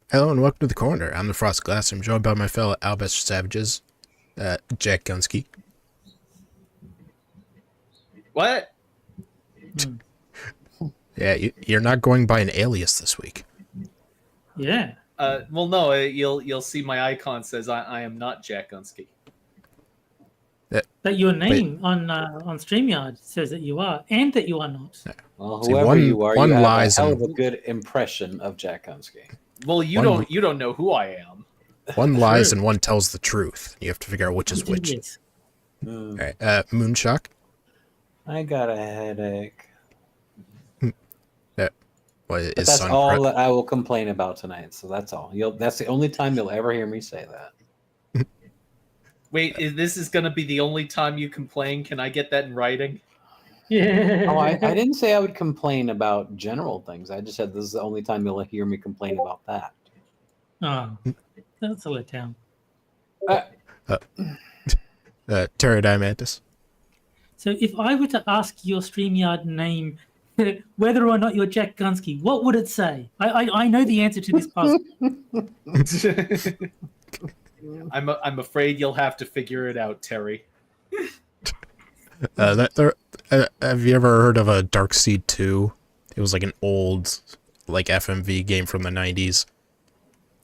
Hello and welcome to the corner. I'm the Frost Glass. I'm joined by my fellow Albester Savages, Jack Gunsky. What? Yeah, you're not going by an alias this week. Yeah. Well, no. You'll see my icon says I am not Jack Gunsky. That your name on StreamYard says that you are, and that you are not. Well, See, whoever you are, one you have lies a hell and of a good impression of Jack Gunsky. Well, you don't know who I am. one lies and one tells the truth. You have to figure out which is which. Yes. All right, Moonshock. I got a headache. What is But that's sun? all that I will complain about tonight. So that's all. That's the only time you'll ever hear me say that. Wait, this is gonna be the only time you complain? Can I get that in writing? Yeah. Oh, I didn't say I would complain about general things. I just said this is the only time you'll hear me complain about that. Oh, that's a letdown. Pterodactyl. So if I were to ask your StreamYard name whether or not you're Jack Gunsky, what would it say? I know the answer to this puzzle. I'm afraid you'll have to figure it out, Terry. Have you ever heard of a Dark Seed 2? It was like an old, FMV game from the 90s,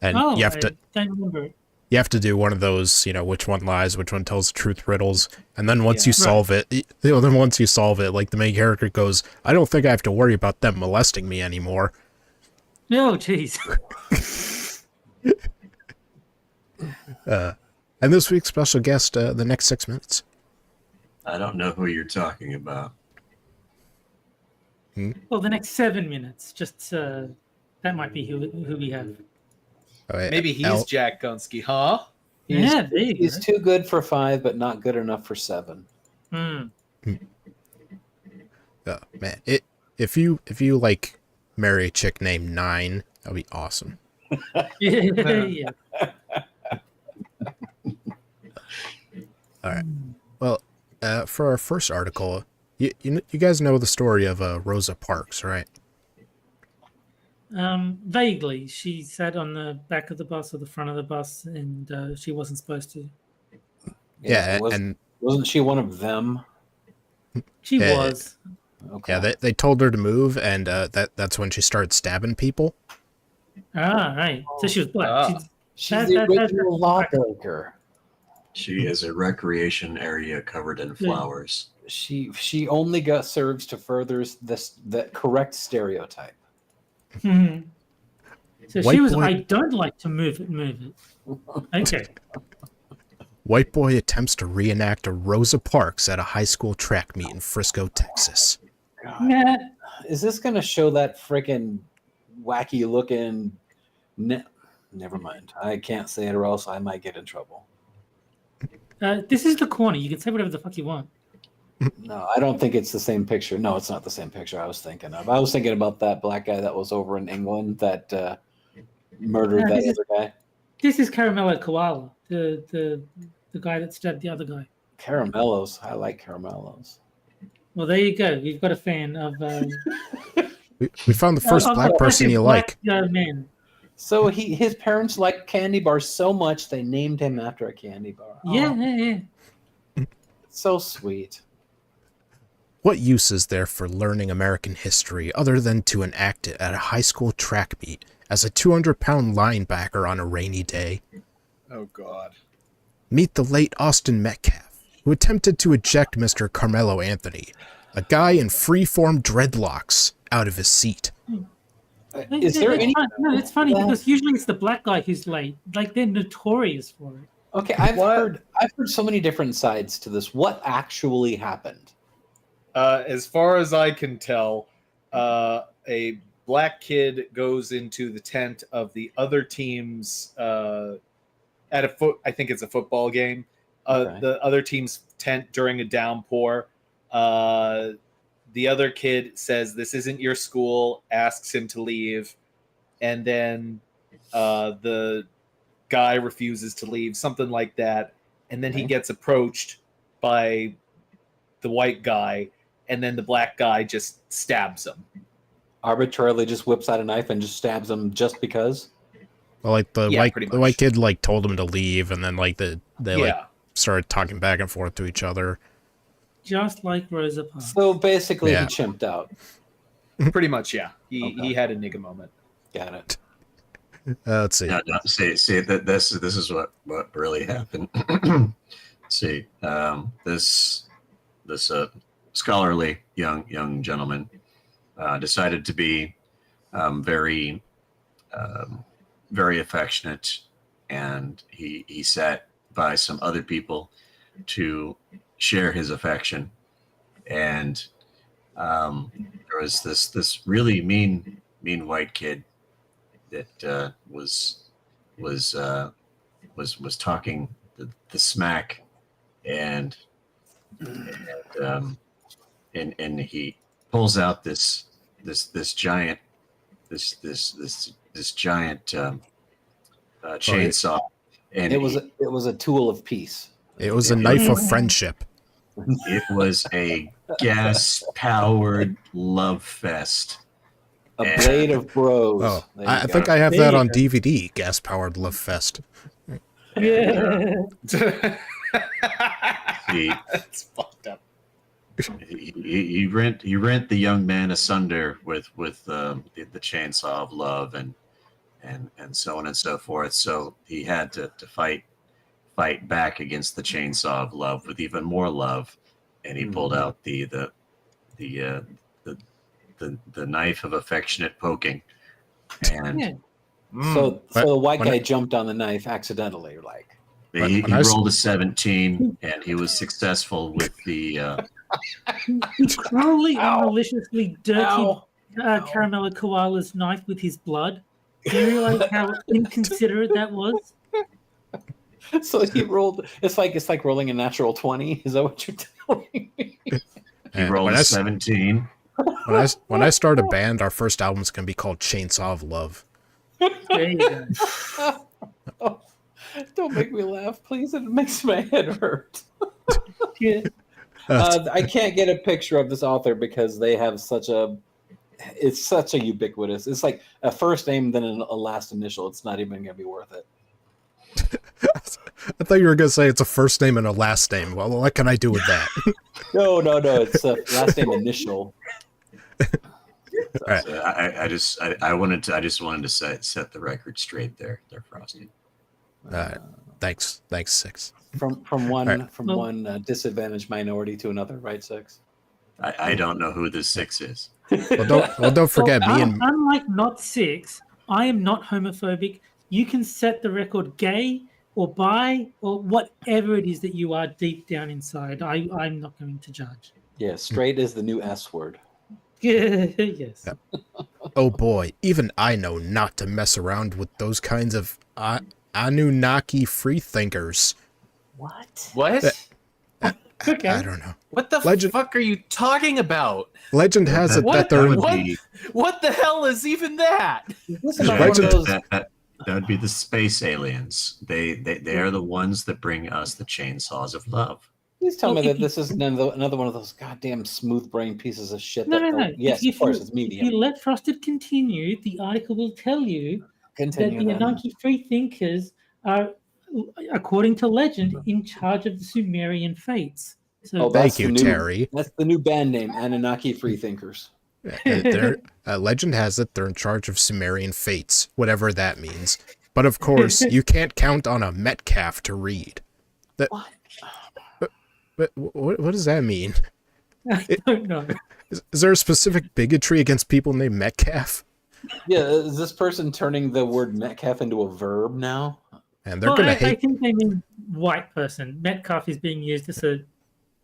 and Oh, you have to. I don't remember it. You have to do one of those, which one lies, which one tells the truth riddles, and then once you solve it, like the main character goes, I don't think I have to worry about them molesting me anymore. Oh, jeez. And this week's special guest, the next 6 minutes. I don't know who you're talking about. Well, the next 7 minutes, just that might be who we have. Maybe he's Jack Gunsky, huh? Yeah, there you He's go. too good for 5, but not good enough for 7. Hmm. Oh, man, if you marry a chick named 9, that'd be awesome. Yeah. All right. Well, for our first article, you guys know the story of Rosa Parks, right? Vaguely, she sat on the back of the bus or the front of the bus, and she wasn't supposed to. Yeah, wasn't she one of them? She Yeah. was. Okay. Yeah, they told her to move, and that's when she started stabbing people. Ah, right. So she was black. Ah. She's the original lawbreaker. She is a recreation area covered in flowers. She only serves to further that correct stereotype. Mhm. So White she was. boy- I don't like to move it. Okay. White boy attempts to reenact a Rosa Parks at a high school track meet in Frisco, Texas. God. Nah. Is this going to show that freaking wacky looking? Never mind. I can't say it or else I might get in trouble. This is the corner. You can say whatever the fuck you want. No, I don't think it's the same picture. No, it's not the same picture I was thinking of. I was thinking about that black guy that was over in England that murdered that other guy. This is Caramello Koala, the guy that stabbed the other guy. Caramellos. I like caramellos. Well, there you go. We've got a fan of. We found the first of black person you like. Man. So his parents liked candy bars so much they named him after a candy bar. Yeah, Oh, yeah. so sweet. What use is there for learning American history other than to enact it at a high school track meet as a 200-pound linebacker on a rainy day? Oh God. Meet the late Austin Metcalf, who attempted to eject Mr. Carmelo Anthony, a guy in free-form dreadlocks, out of his seat. Is there any? No, it's funny because usually it's the black guy who's late. Like they're notorious for it. Okay, I've heard so many different sides to this. What actually happened? As far as I can tell, a black kid goes into the tent of the other team's at I think it's a football game. Okay. The other team's tent during a downpour. The other kid says, "This isn't your school," asks him to leave, and then the guy refuses to leave, something like that. And then he gets approached by the white guy, and then the black guy just stabs him. Arbitrarily just whips out a knife and just stabs him just because? Well, like the Yeah, pretty the white much. kid like told him to leave, and then like they like Yeah. started talking back and forth to each other. Just like Rosa Parks. So basically, Yeah. he chimped out. Pretty much, yeah. He Okay. had a nigga moment. Got it. Let's see. No, see that this is what really happened. See, this scholarly young gentleman decided to be very very affectionate, and he sat by some other people to share his affection, and there was this really mean white kid that was talking the smack, and he pulls out this giant chainsaw, and It was a tool of peace. It was a knife of friendship. it was a gas powered love fest. A And- blade of bros. Oh, There you I go. think I have There that you on go. DVD. Gas powered love fest. Yeah. He, That's fucked up. he rent the young man asunder with the chainsaw of love, and so on and so forth. So he had to fight back against the chainsaw of love with even more love, and he pulled out the knife of affectionate poking, and Yeah. So the white when guy I- jumped on the knife accidentally, like. he when I s- rolled a 17, and he was successful with the. He cruelly and Ow. maliciously dirtied Caramella Koala's knife with his blood. Do you realize how inconsiderate that was? So he rolled. It's like rolling a natural 20. Is that what you're telling me? He And rolled when a I s- 17. when I start a band, our first album's gonna be called Chainsaw of Love. There you go. Oh, don't make me laugh, please. It makes my head hurt. Yeah. I can't get a picture of this author because they have it's such a ubiquitous. It's like a first name, then a last initial. It's not even gonna be worth it. I thought you were gonna say it's a first name and a last name. Well, what can I do with that? No. It's a last name initial. Right. So I just wanted to set the record straight there, Frosty. Thanks, Six. From one Right. disadvantaged minority to another, right? Six. I don't know who this 6 is. Well, don't forget me and Unlike Not Six, I am not homophobic. You can set the record gay or bi or whatever it is that you are deep down inside. I'm not going to judge. Yeah, straight is the new S word. Yes. oh boy, even I know not to mess around with those kinds of Anunnaki freethinkers. What? What? Okay. I don't know. What the Legend- fuck are you talking about? Legend has it What? that they're What? What the hell is even that? This Yeah, is one of those. that would be the space aliens. They are the ones that bring us the chainsaws of love. Please tell Well, me if that this is another one of those goddamn smooth brain pieces of shit. No. Yes, If of course, you, it's If medium. you let Frosted continue, the article will tell you Continue. that the then. Anunnaki freethinkers are, according to legend, in charge of the Sumerian fates. So Oh, Thank that's you, the new, Terry. That's the new band name, Anunnaki Freethinkers. Legend has it they're in charge of Sumerian fates, whatever that means. But of course, you can't count on a Metcalf to read. That, What? but what does that mean? I don't know. Is there a specific bigotry against people named Metcalf? Yeah, is this person turning the word Metcalf into a verb now? And they're Well, gonna I hate. think they mean white person. Metcalf is being used as a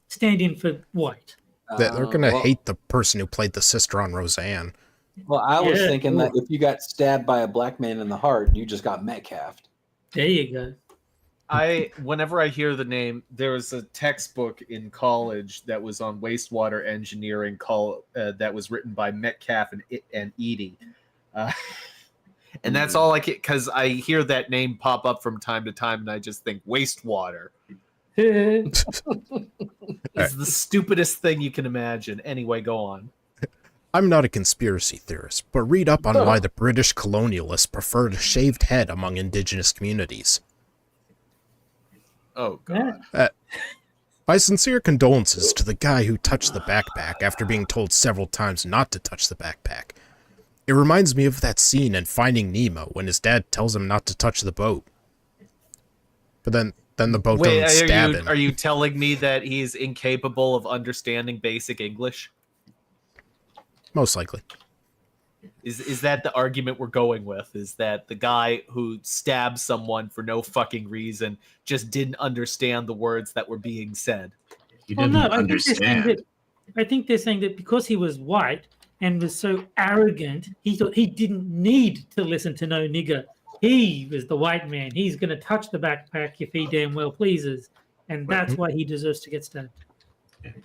stand-in for white. They're gonna well, hate the person who played the sister on Roseanne. Well, I was Yeah, thinking that if you got stabbed by a black man in the heart, you just got Metcalfed. There you go. Whenever I hear the name, there was a textbook in college that was on wastewater engineering that was written by Metcalf and Edie. And that's all I get, because I hear that name pop up from time to time, and I just think wastewater. It's the stupidest thing you can imagine. Anyway, go on. I'm not a conspiracy theorist, but read up on why the British colonialists preferred a shaved head among indigenous communities. Oh, God. My sincere condolences to the guy who touched the backpack after being told several times not to touch the backpack. It reminds me of that scene in Finding Nemo when his dad tells him not to touch the boat. But then the boat doesn't stab him. Are you telling me that he's incapable of understanding basic English? Most likely. Is that the argument we're going with? Is that the guy who stabbed someone for no fucking reason just didn't understand the words that were being said? He didn't understand. I think they're saying that because he was white and was so arrogant, he thought he didn't need to listen to no nigger. He was the white man. He's going to touch the backpack if he damn well pleases. And that's why he deserves to get stabbed.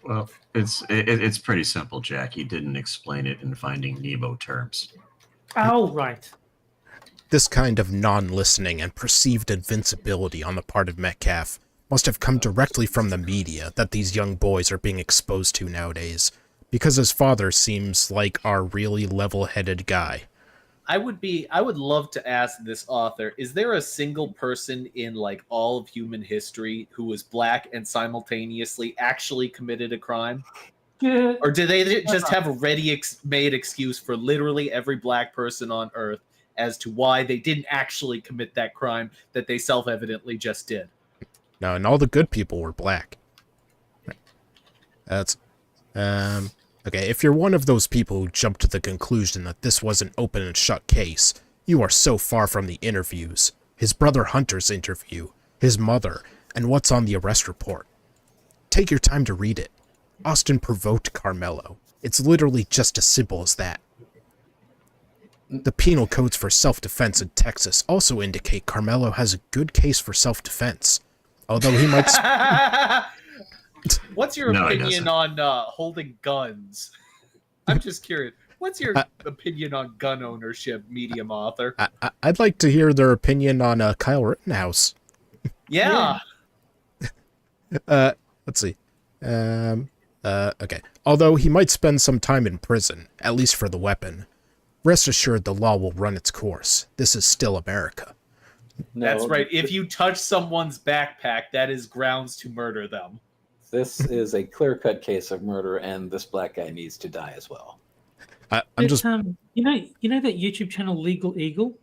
Well, it's pretty simple, Jack. He didn't explain it in Finding Nemo terms. Oh, right. This kind of non-listening and perceived invincibility on the part of Metcalf must have come directly from the media that these young boys are being exposed to nowadays, because his father seems like our really level-headed guy. I would love to ask this author, is there a single person in like all of human history who was black and simultaneously actually committed a crime? Yeah. Or do they just have a ready-made excuse for literally every black person on Earth as to why they didn't actually commit that crime that they self-evidently just did? No, and all the good people were black. That's, okay, if you're one of those people who jump to the conclusion that this was an open and shut case, you are so far from the interviews, his brother Hunter's interview, his mother, and what's on the arrest report. Take your time to read it. Austin provoked Carmelo. It's literally just as simple as that. The penal codes for self-defense in Texas also indicate Carmelo has a good case for self-defense, although he might... What's your opinion on holding guns? I'm just curious. What's your opinion on gun ownership, medium author? I'd like to hear their opinion on Kyle Rittenhouse. Yeah. Let's see. Okay. Although he might spend some time in prison, at least for the weapon, rest assured the law will run its course. This is still America. No, That's right. If you touch someone's backpack, that is grounds to murder them. This is a clear-cut case of murder, and this black guy needs to die as well. I'm just... you know that YouTube channel Legal Eagle?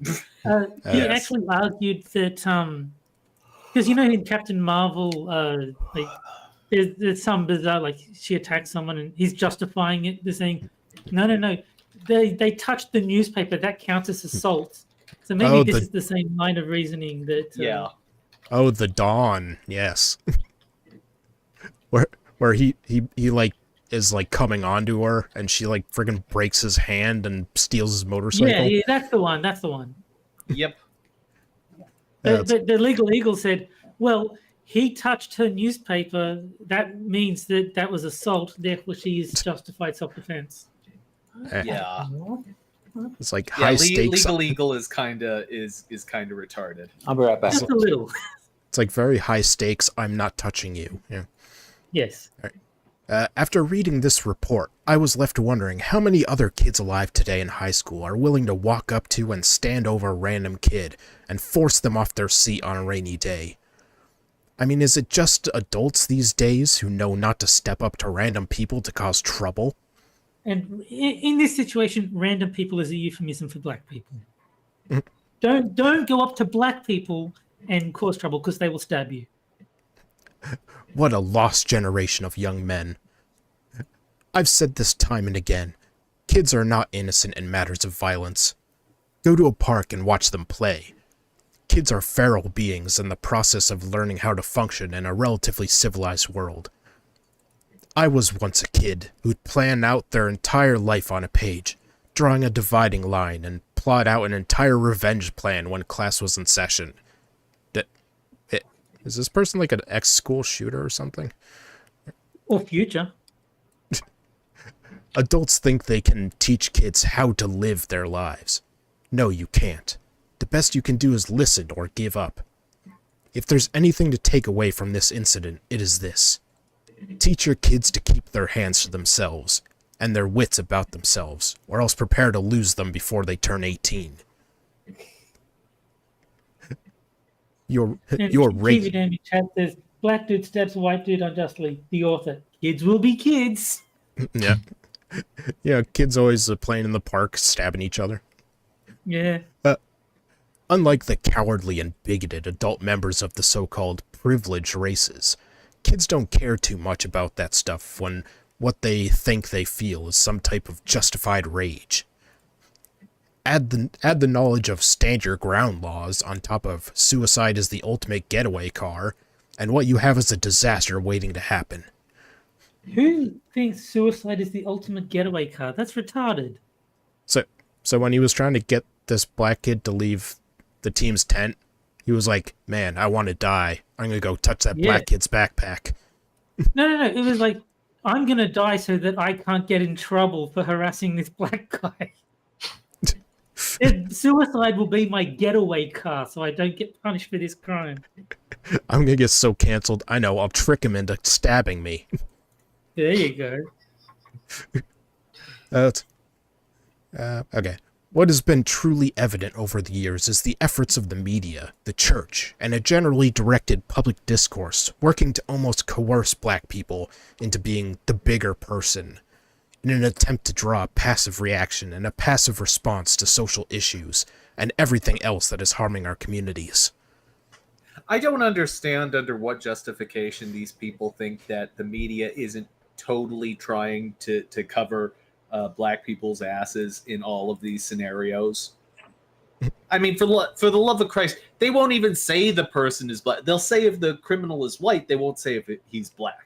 He actually argued that because you know in Captain Marvel, like there's some bizarre, like she attacks someone and he's justifying it. They're saying, no, they touched the newspaper, that counts as assault. So maybe this is the same line of reasoning that. Oh, the Dawn, yes. where he like is like coming onto her and she like friggin' breaks his hand and steals his motorcycle. Yeah, that's the one. That's the one. Yep. The Legal Eagle said, well, he touched her newspaper. That means that was assault. Therefore, she is justified self-defense. Yeah. It's like high stakes. Legal Eagle is kind of retarded. I'll be right back. Just a little. It's like very high stakes. I'm not touching you. Yeah. Yes. All right. After reading this report, I was left wondering how many other kids alive today in high school are willing to walk up to and stand over a random kid and force them off their seat on a rainy day. I mean, is it just adults these days who know not to step up to random people to cause trouble? And in this situation, random people is a euphemism for black people. Don't go up to black people and cause trouble because they will stab you. What a lost generation of young men. I've said this time and again. Kids are not innocent in matters of violence. Go to a park and watch them play. Kids are feral beings in the process of learning how to function in a relatively civilized world. I was once a kid who'd plan out their entire life on a page, drawing a dividing line and plot out an entire revenge plan when class was in session. Is this person like an ex-school shooter or something? Or future. Adults think they can teach kids how to live their lives. No, you can't. The best you can do is listen or give up. If there's anything to take away from this incident, it is this. Teach your kids to keep their hands to themselves. and their wits about themselves, or else prepare to lose them before they turn 18. You're TV Damage chat says, black dude stabs white dude unjustly. The author, kids will be kids. Yeah. Yeah, kids always playing in the park, stabbing each other. Yeah. Unlike the cowardly and bigoted adult members of the so-called privileged races, kids don't care too much about that stuff when what they think they feel is some type of justified rage. Add the knowledge of stand your ground laws on top of suicide is the ultimate getaway car, and what you have is a disaster waiting to happen. Who thinks suicide is the ultimate getaway car? That's retarded. So when he was trying to get this black kid to leave the team's tent, he was like, man, I want to die. I'm going to go touch that black kid's backpack. No. It was like, I'm going to die so that I can't get in trouble for harassing this black guy. Suicide will be my getaway car so I don't get punished for this crime. I'm going to get so canceled. I know, I'll trick him into stabbing me. There you go. Okay. What has been truly evident over the years is the efforts of the media, the church, and a generally directed public discourse working to almost coerce black people into being the bigger person in an attempt to draw a passive reaction and a passive response to social issues and everything else that is harming our communities. I don't understand under what justification these people think that the media isn't totally trying to cover black people's asses in all of these scenarios. I mean, for the love of Christ, they won't even say the person is black. They'll say if the criminal is white, they won't say if he's black.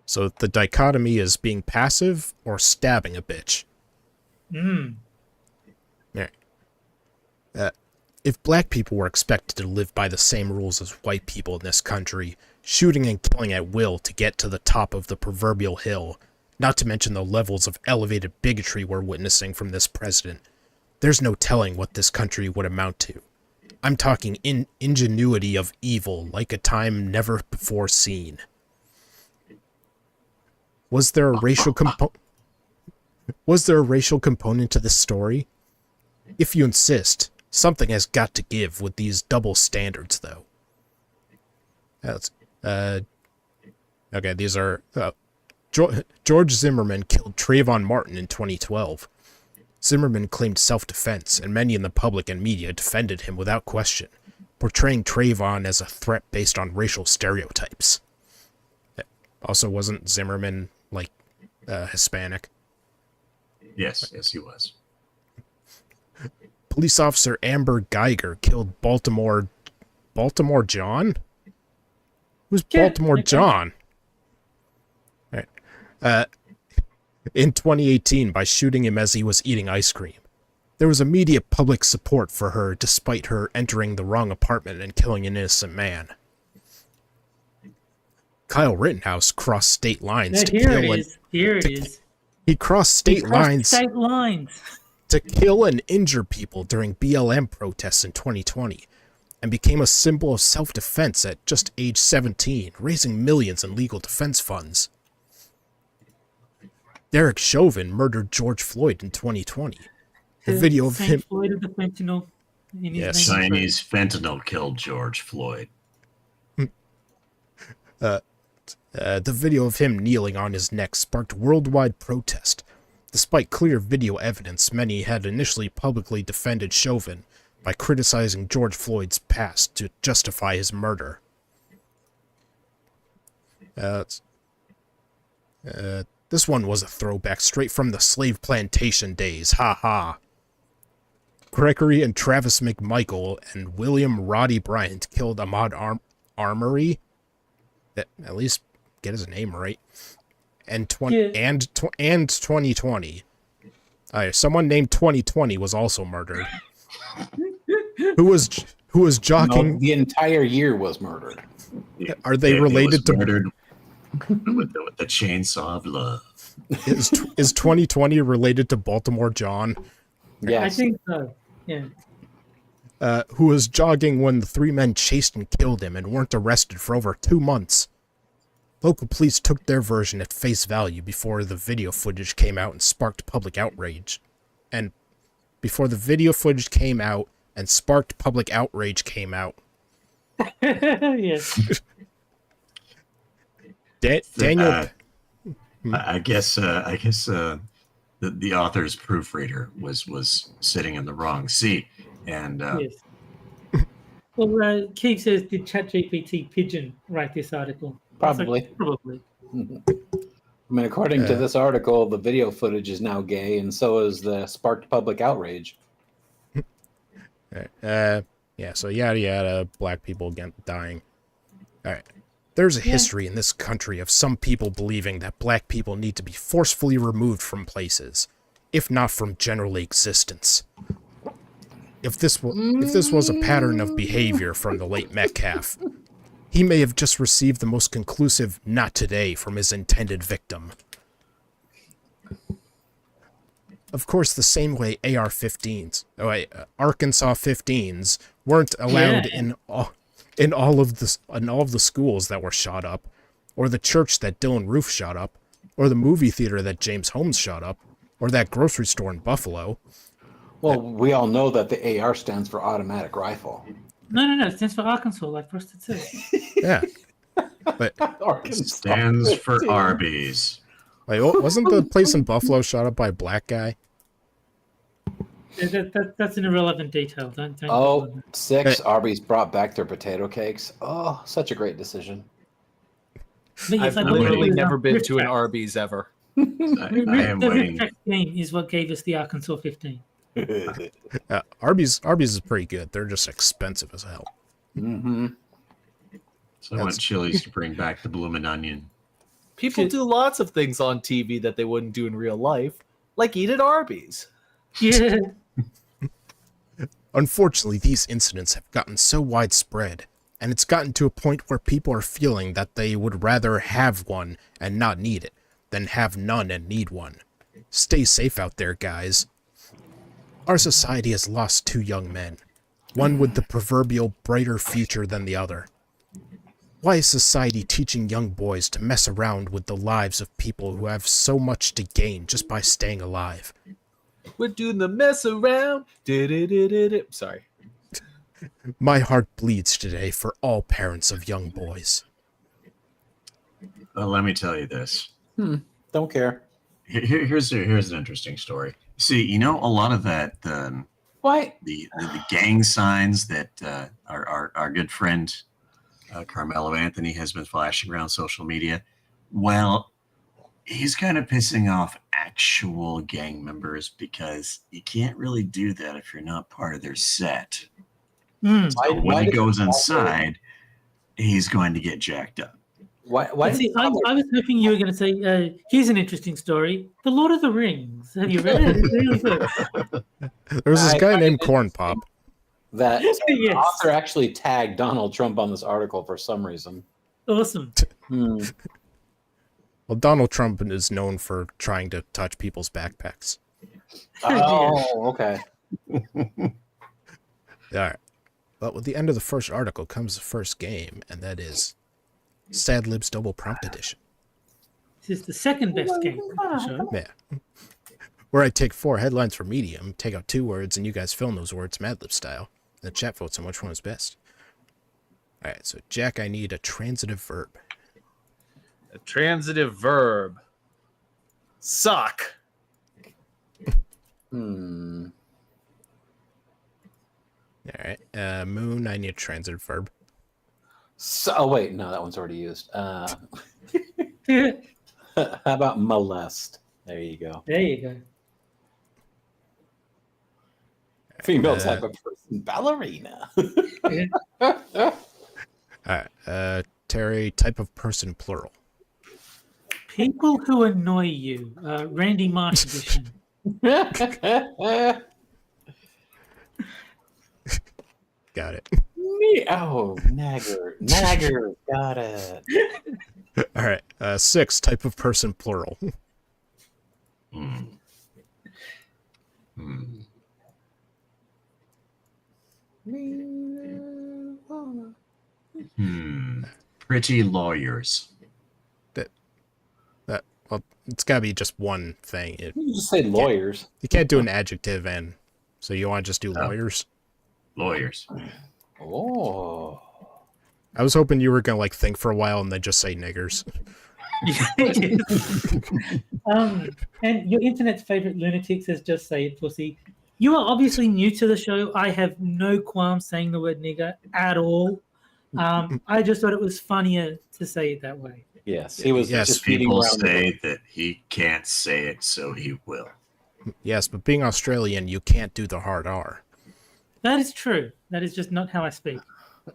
So the dichotomy is being passive or stabbing a bitch. If black people were expected to live by the same rules as white people in this country, shooting and killing at will to get to the top of the proverbial hill, not to mention the levels of elevated bigotry we're witnessing from this president, there's no telling what this country would amount to. I'm talking ingenuity of evil like a time never before seen. Was there a racial component to this story? If you insist, something has got to give with these double standards, though. Okay, these are... George Zimmerman killed Trayvon Martin in 2012. Zimmerman claimed self-defense, and many in the public and media defended him without question, portraying Trayvon as a threat based on racial stereotypes. Also, wasn't Zimmerman, like, Hispanic? Yes, he was. Police officer Amber Geiger killed Baltimore John? Who's Baltimore John? In 2018 by shooting him as he was eating ice cream. There was immediate public support for her despite her entering the wrong apartment and killing an innocent man. Kyle Rittenhouse crossed state lines to kill He crossed state lines to kill and injure people during BLM protests in 2020 and became a symbol of self-defense at just age 17, raising millions in legal defense funds. Derek Chauvin murdered George Floyd in 2020. The video of him... Floyd of the fentanyl. Yes, Chinese fentanyl killed George Floyd. The video of him kneeling on his neck sparked worldwide protest. Despite clear video evidence, many had initially publicly defended Chauvin by criticizing George Floyd's past to justify his murder. This one was a throwback straight from the slave plantation days, ha. Gregory and Travis McMichael and William Roddy Bryant killed Ahmaud Arbery. At least get his name right. And 2020. Someone named 2020 was also murdered. who was jogging? No, the entire year was murdered. Are they related to murdered with the chainsaw of love? Is 2020 related to Baltimore John? Yes. I think so. Yeah. Who was jogging when the three men chased and killed him and weren't arrested for over 2 months. Local police took their version at face value before the video footage came out and sparked public outrage. And before the video footage came out and sparked public outrage came out. Yes. Daniel... I guess the author's proofreader was sitting in the wrong seat, and Yes. Well, Keith says, did ChatGPT Pigeon write this article? Probably. Probably. I mean, according to this article, the video footage is now gay, and so is the sparked public outrage. yeah, so yada yada, black people dying. Alright. There's a history in this country of some people believing that black people need to be forcefully removed from places, if not from general existence. If this was a pattern of behavior from the late Metcalf, he may have just received the most conclusive "not today" from his intended victim. Of course, the same way Arkansas 15s weren't allowed in all of the schools that were shot up, or the church that Dylan Roof shot up, or the movie theater that James Holmes shot up, or that grocery store in Buffalo. Well, we all know that the AR stands for automatic rifle. No. It stands for Arkansas, like Frosted said. Yeah. But Arkansas stands for 15. Arby's. like, wasn't the place in Buffalo shot up by a black guy? That's an irrelevant detail. Don't Oh, 6, Arby's brought back their potato cakes. Oh, such a great decision. But yes, I've I literally believe never been to an Rift Arby's ever. I am The waiting. Rift game is what gave us the Arkansas 15. Arby's is pretty good. They're just expensive as hell. Mm-hmm. So I want Chili's to bring back the bloomin' onion. People do lots of things on TV that they wouldn't do in real life, like eat at Arby's. Yeah. Unfortunately, these incidents have gotten so widespread, and it's gotten to a point where people are feeling that they would rather have one and not need it, than have none and need one. Stay safe out there, guys. Our society has lost 2 young men, one with the proverbial brighter future than the other. Why is society teaching young boys to mess around with the lives of people who have so much to gain just by staying alive? We're doing the mess around. Sorry. My heart bleeds today for all parents of young boys. Let me tell you this. Don't care. Here's an interesting story. See, you know, a lot of that Why? the gang signs that our good friend Carmelo Anthony has been flashing around social media. Well, he's kind of pissing off actual gang members because you can't really do that if you're not part of their set. Mm. So when he goes inside, he's going to get jacked up. Why? See, I was hoping you were going to say, here's an interesting story. The Lord of the Rings. Have you read it? It's really good. There's this I guy find named it Corn Pop. That Yes. the author actually tagged Donald Trump on this article for some reason. Awesome. Well, Donald Trump is known for trying to touch people's backpacks. Oh, okay. Alright. But with the end of the first article comes the first game, and that is Sad Libs Double Prompt Edition. This is the second best game of the show. Yeah. Where I take 4 headlines from Medium, take out 2 words, and you guys film those words Mad Lib style. The chat votes on which one is best. Alright, so Jack, I need a transitive verb. A transitive verb. Suck. Hmm. Alright, Moon, I need a transitive verb. So, oh wait, no, that one's already used. How about molest? There you go. There you go. Female type of person, ballerina. Alright, Terry, type of person, plural. People who annoy you. Randy Marsh edition. Got it. Oh, nagger, got it. Alright, 6, type of person, plural. Hmm. Pretty lawyers. Well, it's got to be just one thing. You just say lawyers. You can't do an adjective, and so you want to just do Oh. lawyers? Lawyers. Oh. I was hoping you were going to like think for a while and then just say niggers. And your internet's favorite lunatic says, "Just say it, pussy." You are obviously new to the show. I have no qualms saying the word nigger at all. I just thought it was funnier to say it that way. Yes, he was Yes, just beating People around. say that he can't say it, so he will. Yes, but being Australian, you can't do the hard R. That is true. That is just not how I speak.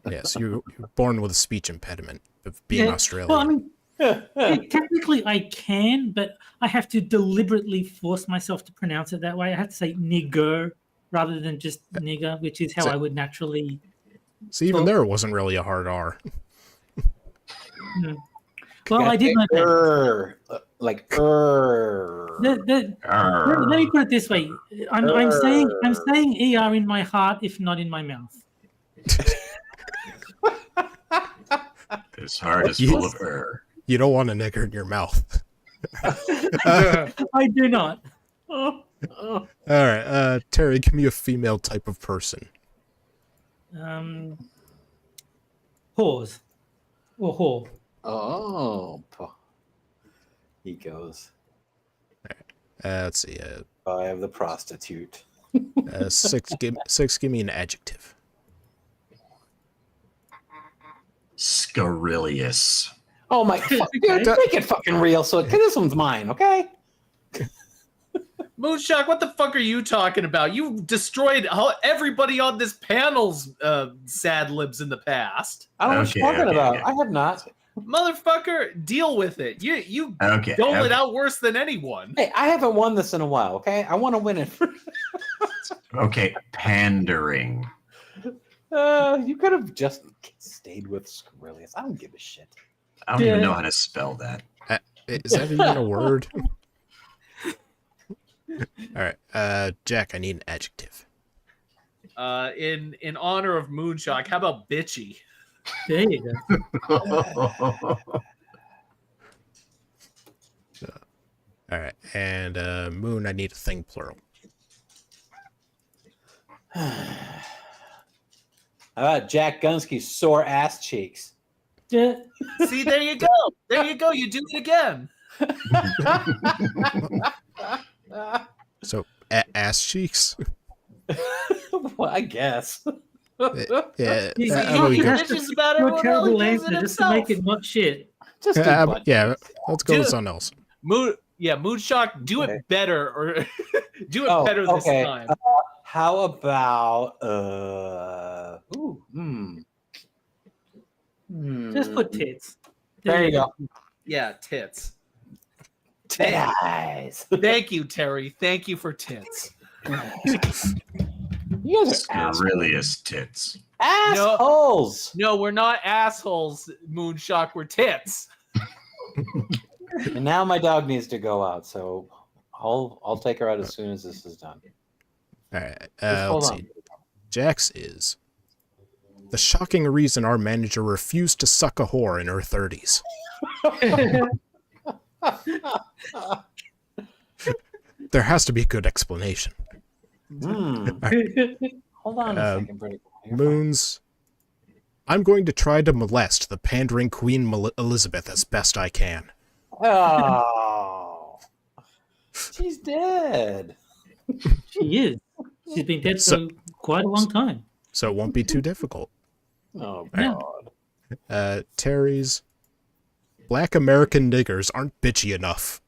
Yes, you're born with a speech impediment of being Yeah. Australian. Well, I mean, yeah, technically I can, but I have to deliberately force myself to pronounce it that way. I have to say nigger rather than just nigger, which is how So- I would naturally. See, even there, it wasn't really a hard R. Well, I did my best. Like Let me put it this way: I'm saying er in my heart, if not in my mouth. His heart is full of her. You don't want a nigger in your mouth. I do not. Oh. All right, Terry, give me a female type of person. Whores or whore. Oh. He goes. Let's see. I have the prostitute. Six. Give me an adjective. Scurrilous. Oh my god, dude, make it fucking real. So this one's mine, okay? Moonshock, what the fuck are you talking about? You destroyed everybody on this panel's sad libs in the past. I don't know what you're talking about. I have not. Motherfucker, deal with it. You Okay. dole it out worse than anyone. Hey, I haven't won this in a while, okay? I want to win it. Okay. Pandering. You could have just stayed with Scurrilous. I don't give a shit. I don't even know how to spell that. Is that even a word? All right, Jack, I need an adjective. In honor of Moonshock, how about bitchy? There you go. All right, and Moon, I need a thing plural. How about Jack Gunsky's sore ass cheeks? Yeah. See, there you go. There you go. You do it again. So, ass cheeks. Well, I guess. Yeah, You how about we He go? bitches about Your everyone terrible else. He does answer it just to himself. make it not shit. Just do butt Yeah, cheeks. let's go with Dude. something else. Moonshock, do Okay. it better or do it Oh, better this okay. time. How about Just put tits. There you go. Yeah, tits. Titties. Thank you, Terry. Thank you for tits. You guys are Scurrilous tits. assholes. No, we're not assholes, Moonshock. We're tits. And now my dog needs to go out, so I'll take her out as soon as this is done. All right, Just hold let's on. see. Jack's is the shocking reason our manager refused to suck a whore in her 30s. There has to be a good explanation. Hold on a second, pretty boy. You're fine. Moons, I'm going to try to molest the pandering Queen Elizabeth as best I can. Oh, she's dead. She is. She's been dead So- for quite a long time. So it won't be too difficult. Oh Yeah. God. Terry's Black American niggers aren't bitchy enough.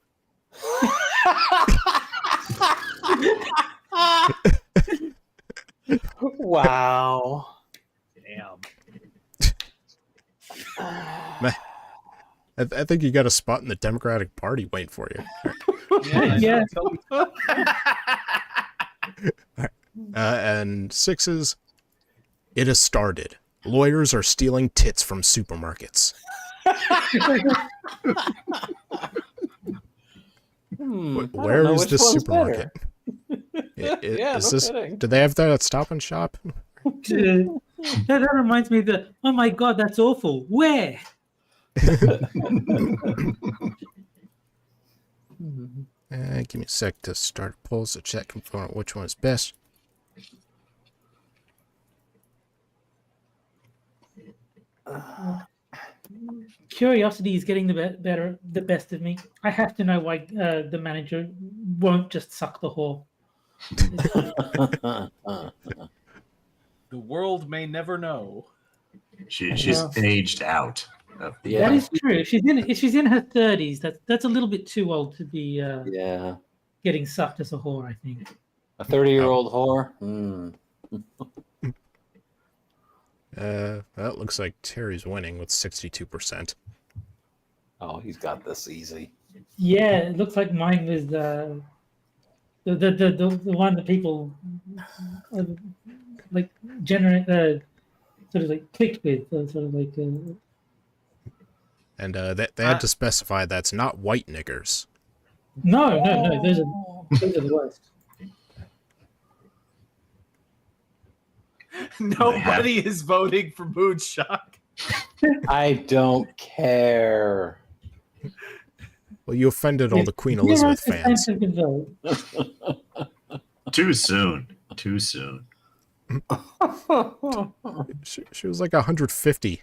Wow. Damn. I think you got a spot in the Democratic Party waiting for you. Yeah. And sixes, it has started. Lawyers are stealing tits from supermarkets. Where is this supermarket? Yeah, Is no this? kidding. Do they have that at Stop and Shop? That reminds me that, oh my God, that's awful. Where? Give me a sec to start a poll so chat can vote on which one is best. Curiosity is getting the best of me. I have to know why the manager won't just suck the whore. The world may never know. She's aged out. Yeah. That is true. If she's in her 30s, that's a little bit too old to be Yeah. getting sucked as a whore, I think. A 30-year-old whore? Mm. That looks like Terry's winning with 62%. Oh, he's got this easy. Yeah, it looks like mine was the one that people like generate sort of like clicked with, sort of like. And they had to specify that's not white niggers. No, those are the worst. Nobody is voting for Moonshock. I don't care. Well, you offended all the Queen Elizabeth fans. Too soon. Too soon. She was like 150.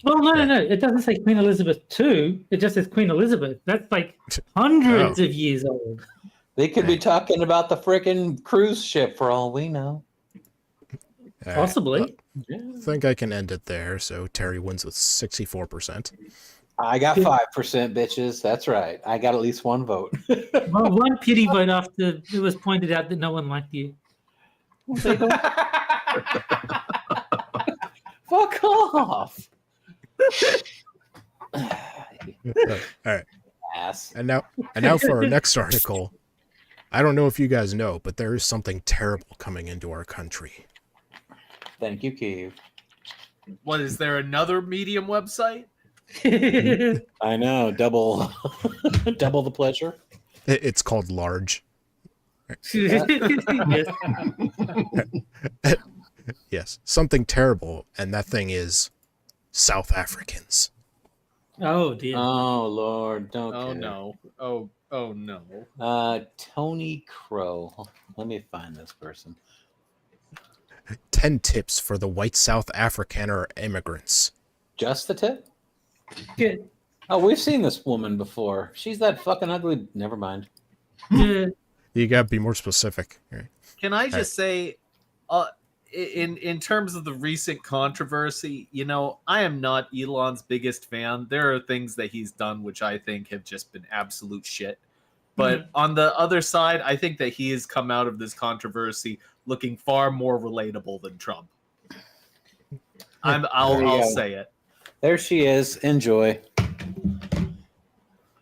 Well, no. It doesn't say Queen Elizabeth II. It just says Queen Elizabeth. That's like hundreds of years old. They could be talking about the frickin' cruise ship for all we know. Possibly. I think I can end it there. So Terry wins with 64%. I got 5%, bitches. That's right. I got at least one vote. Well, one pity vote after it was pointed out that no one liked you. Fuck off. All right. Ass. And now for our next article. I don't know if you guys know, but there is something terrible coming into our country. Thank you, Keith. What, is there another Medium website? I know. Double the pleasure. It's called Large. Yes. Yes, something terrible, and that thing is South Africans. Oh dear. Oh Lord, don't. Oh care. no. Oh no. Tony Crow. Let me find this person. 10 tips for the white South Afrikaner immigrants. Just the tip? Good. Oh, we've seen this woman before. She's that fucking ugly. Never mind. Yeah. You gotta be more specific. Right. Can I just say, in terms of the recent controversy, I am not Elon's biggest fan. There are things that he's done which I think have just been absolute shit. But on the other side, I think that he has come out of this controversy looking far more relatable than Trump. I'll say it. There she is. Enjoy.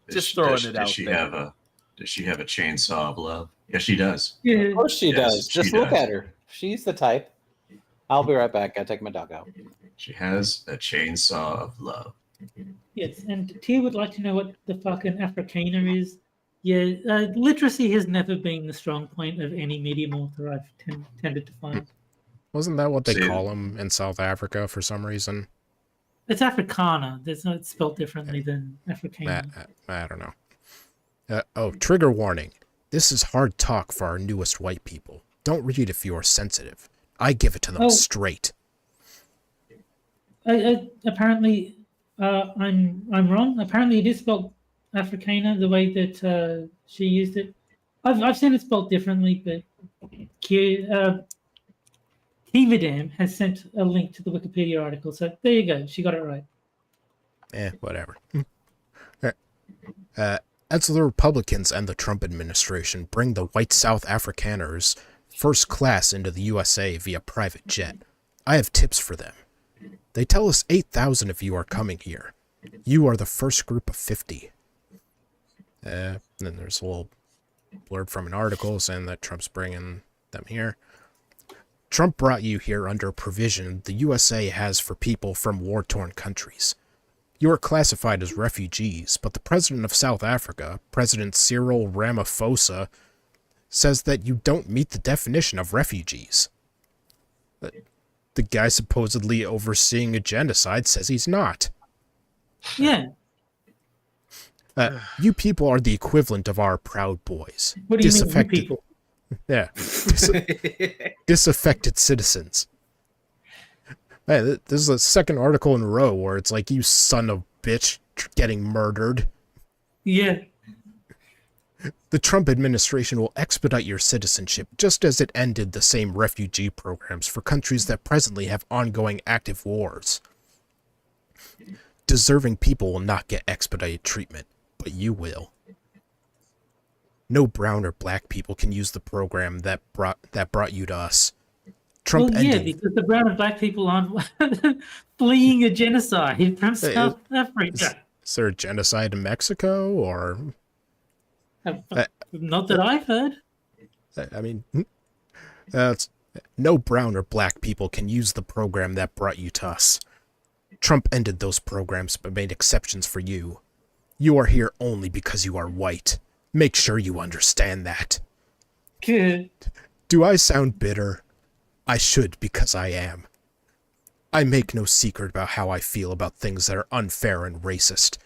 Just throwing it out Does there. she have a chainsaw of love? Yes, she does. Yeah. Of course she Yes, does. she Just look does. at her. She's the type. I'll be right back. Gotta take my dog out. She has a chainsaw of love. Yes, and Tia would like to know what the fucking Afrikaner is. Yeah, literacy has never been the strong point of any medium author I've tended to find. Wasn't that what they See- call them in South Africa for some reason? It's Afrikaner. It's spelled differently than Afrikaner. I don't know. Trigger warning. This is hard talk for our newest white people. Don't read if you are sensitive. I give it to them straight. Apparently, I'm wrong. Apparently, it is spelled Afrikaner the way that she used it. I've seen it spelled differently, but Kividam has sent a link to the Wikipedia article, so there you go. She got it right. Whatever. As the Republicans and the Trump administration bring the white South Afrikaners first class into the USA via private jet, I have tips for them. They tell us 8,000 of you are coming here. You are the first group of 50. Then there's a little blurb from an article saying that Trump's bringing them here. Trump brought you here under a provision the USA has for people from war-torn countries. You are classified as refugees, but the president of South Africa, President Cyril Ramaphosa, says that you don't meet the definition of refugees. The guy supposedly overseeing a genocide says he's not. Yeah. You people are the equivalent of our Proud Boys. What do you mean, you Disaffected- people? Yeah. Disaffected citizens. Man, this is the second article in a row where it's like, you son of bitch getting murdered. Yeah. The Trump administration will expedite your citizenship, just as it ended the same refugee programs for countries that presently have ongoing active wars. Deserving people will not get expedited treatment, but you will. No brown or black people can use the program that brought you to us. Trump Well, yeah, ended. because the brown and black people aren't fleeing a genocide from Hey, South Africa. Is there a genocide in Mexico, or Not that I've heard. I mean, no brown or black people can use the program that brought you to us. Trump ended those programs but made exceptions for you. You are here only because you are white. Make sure you understand that. Good. Do I sound bitter? I should, because I am. I make no secret about how I feel about things that are unfair and racist.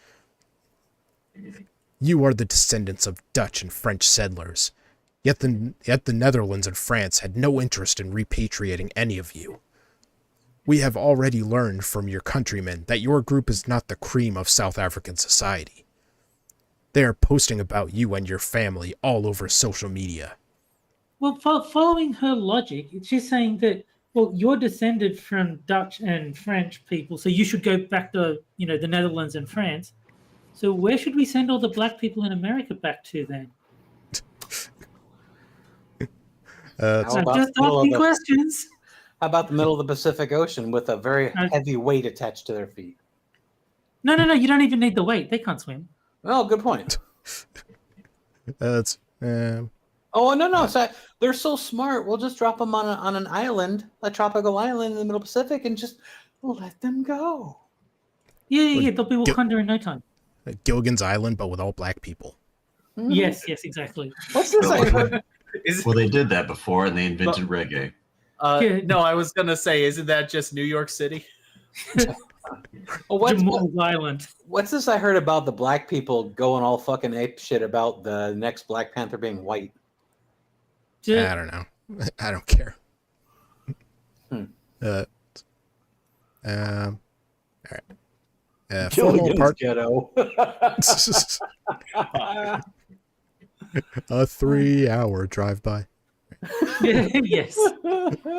You are the descendants of Dutch and French settlers, yet the Netherlands and France had no interest in repatriating any of you. We have already learned from your countrymen that your group is not the cream of South African society. They are posting about you and your family all over social media. Well, following her logic, she's saying that, well, you're descended from Dutch and French people, so you should go back to, the Netherlands and France. So where should we send all the black people in America back to then? How I'm about just the middle of asking the- questions. How about the middle of the Pacific Ocean with a very heavy weight attached to their feet? No, you don't even need the weight. They can't swim. Oh, good point. Oh no! So they're so smart. We'll just drop them on an island, a tropical island in the middle Pacific, and just let them go. Yeah. They'll be Wakanda in no time. Gilligan's Island, but with all black people. Yes, exactly. What's this? I heard? Well, they did that before, and they invented reggae. No, I was gonna say, isn't that just New York City? Jamal's Island. What's this I heard about the black people going all fucking ape shit about the next Black Panther being white? I don't know. I don't care. All right. Formal Ghetto. A 3-hour drive-by. Yes.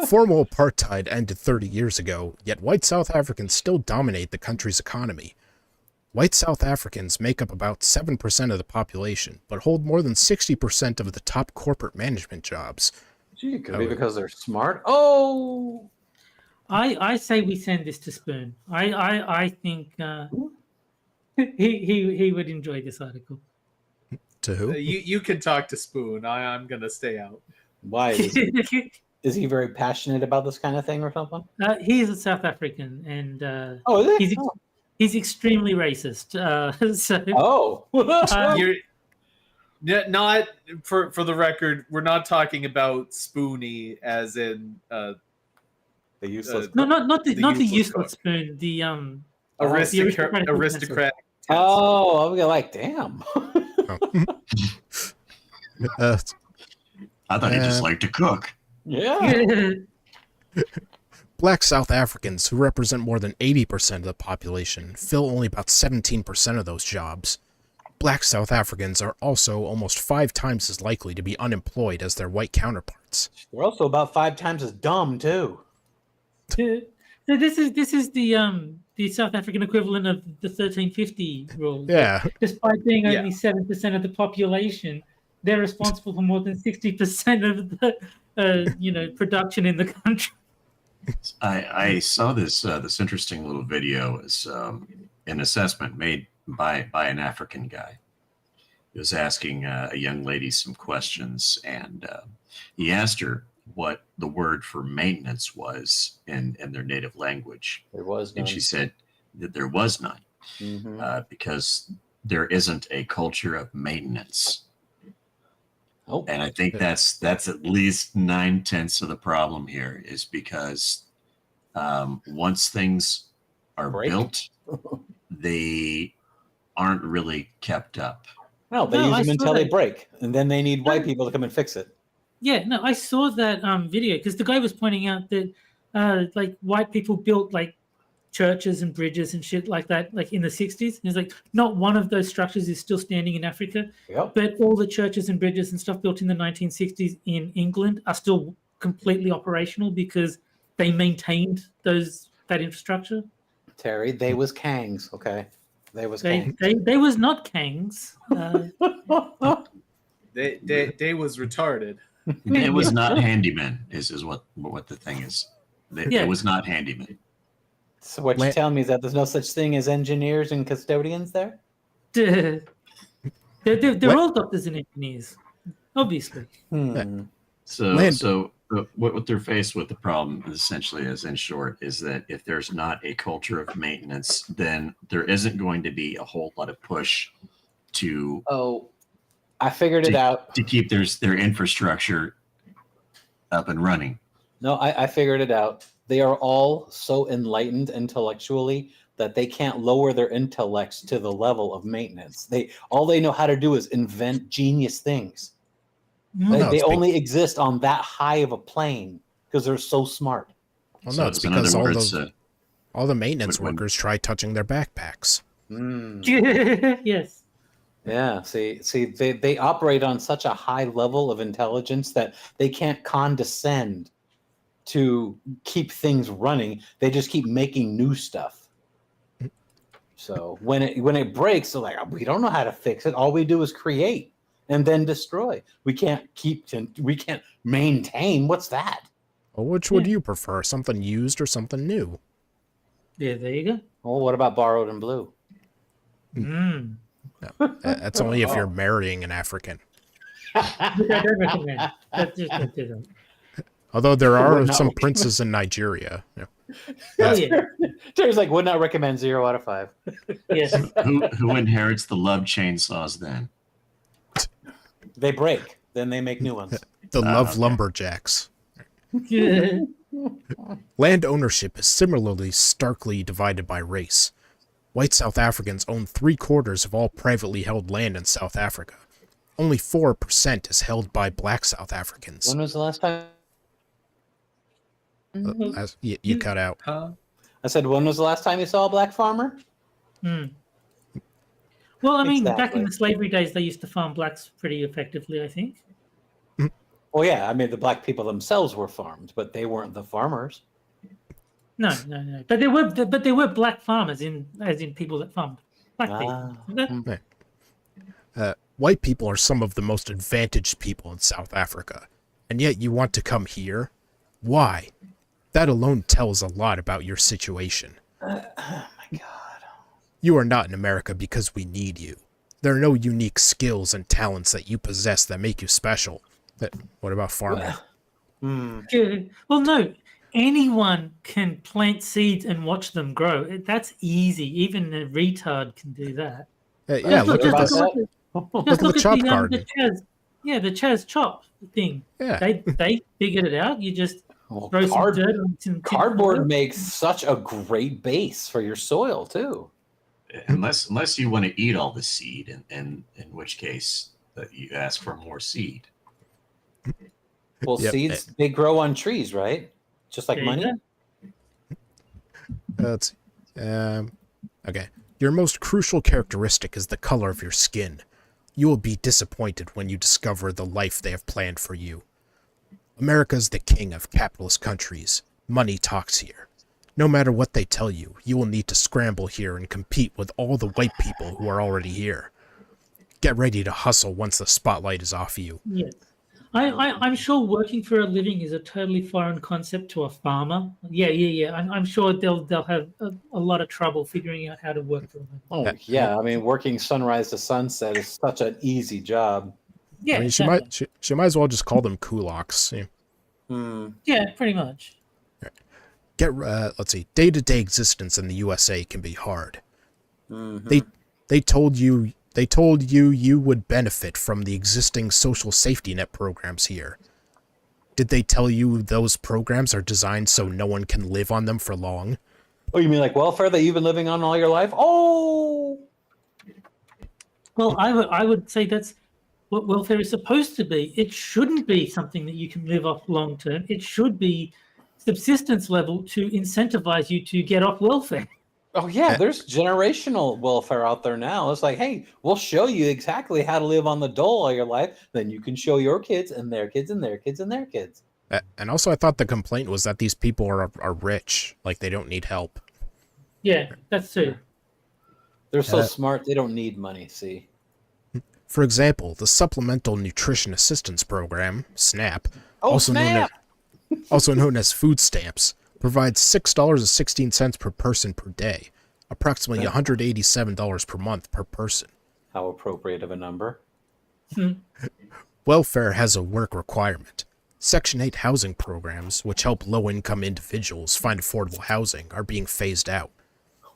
Formal apartheid ended 30 years ago, yet white South Africans still dominate the country's economy. White South Africans make up about 7% of the population, but hold more than 60% of the top corporate management jobs. Gee, could be because they're smart. Oh, I say we send this to Spoon. I think he would enjoy this article. To who? You can talk to Spoon. I'm gonna stay out. why is he very passionate about this kind of thing or something? He is a South African, and Is he? he's extremely racist. You're not for the record. We're not talking about Spoony as in The useless. No, not the useless useless cook. Spoon. The aristocrat. Oh, I'm like, damn. I thought he just liked to cook. Yeah. Black South Africans, who represent more than 80% of the population, fill only about 17% of those jobs. Black South Africans are also almost 5 times as likely to be unemployed as their white counterparts. We're also about 5 times as dumb too. So this is the South African equivalent of the 1350 rule. Yeah. Despite being only 7% of the population, they're responsible for more than 60% of the production in the country. I saw this interesting little video. It's an assessment made by an African guy. He was asking a young lady some questions, and he asked her what the word for maintenance was in their native language. There was none. And she said that there was none because there isn't a culture of maintenance. Oh. And I think that's at least 9/10 of the problem here, is because once things are Break. built, they aren't really kept up. No, they No, use I them saw until they that. break, and then they need white No. people to come and fix it. Yeah, no, I saw that video because the guy was pointing out that like white people built like churches and bridges and shit like that, like in the 60s. He's like, not one of those structures is still standing in Africa, Yep. but all the churches and bridges and stuff built in the 1960s in England are still completely operational because they maintained that infrastructure. Terry, they was Kangs, okay? They was They Kangs. they was not Kangs. They was retarded. It was not handyman. Is what the thing is. Yeah. It was not handyman. So what you're telling me is that there's no such thing as engineers and custodians there? They're all doctors and engineers, obviously. So what they're faced with, the problem essentially is, in short, is that if there's not a culture of maintenance, then there isn't going to be a whole lot of push to I figured it out. to keep their infrastructure up and running. No, I figured it out. They are all so enlightened intellectually that they can't lower their intellects to the level of maintenance. All they know how to do is invent genius things. They only exist on that high of a plane because they're so smart. Well, So no, it's it's in because other words, all the maintenance when- workers try touching their backpacks. Yes. Yeah, see, they operate on such a high level of intelligence that they can't condescend to keep things running. They just keep making new stuff. So when it breaks, they're like, we don't know how to fix it. All we do is create and then destroy. We can't maintain. What's that? Well, which would you prefer, something used or something new? Yeah, there you go. Well, what about borrowed and blue? That's only if you're marrying an African. I don't recommend. That's just don't do that. Although there Would are not some recommend. princes in Nigeria. Yeah. Oh yeah. Terry's like, would not recommend 0 out of 5. Yes. who inherits the love chainsaws then? They break, then they make new ones. The love okay. lumberjacks. Yeah. Land ownership is similarly starkly divided by race. White South Africans own 3/4 of all privately held land in South Africa. Only 4% is held by black South Africans. When was the last time? You cut out. Huh? I said, when was the last time you saw a black farmer? Well, I mean, back Exactly. in the slavery days, they used to farm blacks pretty effectively, I think. Well, yeah, I mean, the black people themselves were farmed, but they weren't the farmers. No. But there were black farmers as in people that farmed black people. White people are some of the most advantaged people in South Africa, and yet you want to come here? Why? That alone tells a lot about your situation. Oh my God. You are not in America because we need you. There are no unique skills and talents that you possess that make you special. What about farming? Yeah. Well, no. Anyone can plant seeds and watch them grow. That's easy. Even a retard can do that. Yeah, look at this. Just Look at the chop garden. The Chaz chop thing. Yeah. They figured it out. You just Well, throw some dirt on some cardboard makes such a great base for your soil too. Unless you want to eat all the seed, and in which case you ask for more seed. Well, Yep. seeds they grow on trees, right? Just like There you money. go. Let's okay. Your most crucial characteristic is the color of your skin. You will be disappointed when you discover the life they have planned for you. America is the king of capitalist countries. Money talks here. No matter what they tell you, you will need to scramble here and compete with all the white people who are already here. Get ready to hustle once the spotlight is off you. Yes. I'm sure working for a living is a totally foreign concept to a farmer. Yeah. I'm sure they'll have a lot of trouble figuring out how to work for them. Oh yeah, I mean, working sunrise to sunset is such an easy job. Yeah, I mean, exactly. she might as well just call them kulaks. Yeah. Yeah, pretty much. Let's see. Day-to-day existence in the USA can be hard. Mhm. They told you you would benefit from the existing social safety net programs here. Did they tell you those programs are designed so no one can live on them for long? Oh, you mean like welfare that you've been living on all your life? Oh, Well, I would say that's what welfare is supposed to be. It shouldn't be something that you can live off long term. It should be subsistence level to incentivize you to get off welfare. Oh yeah, there's generational welfare out there now. It's like, hey, we'll show you exactly how to live on the dole all your life. Then you can show your kids and their kids and their kids and their kids. And also, I thought the complaint was that these people are rich, like they don't need help. Yeah, that's true. They're so smart, they don't need money, see? For example, the Supplemental Nutrition Assistance Program, SNAP, Oh, also snap! also known as food stamps, provides $6.16 per person per day, approximately $187 per month per person. How appropriate of a number. Welfare has a work requirement. Section 8 housing programs, which help low-income individuals find affordable housing, are being phased out.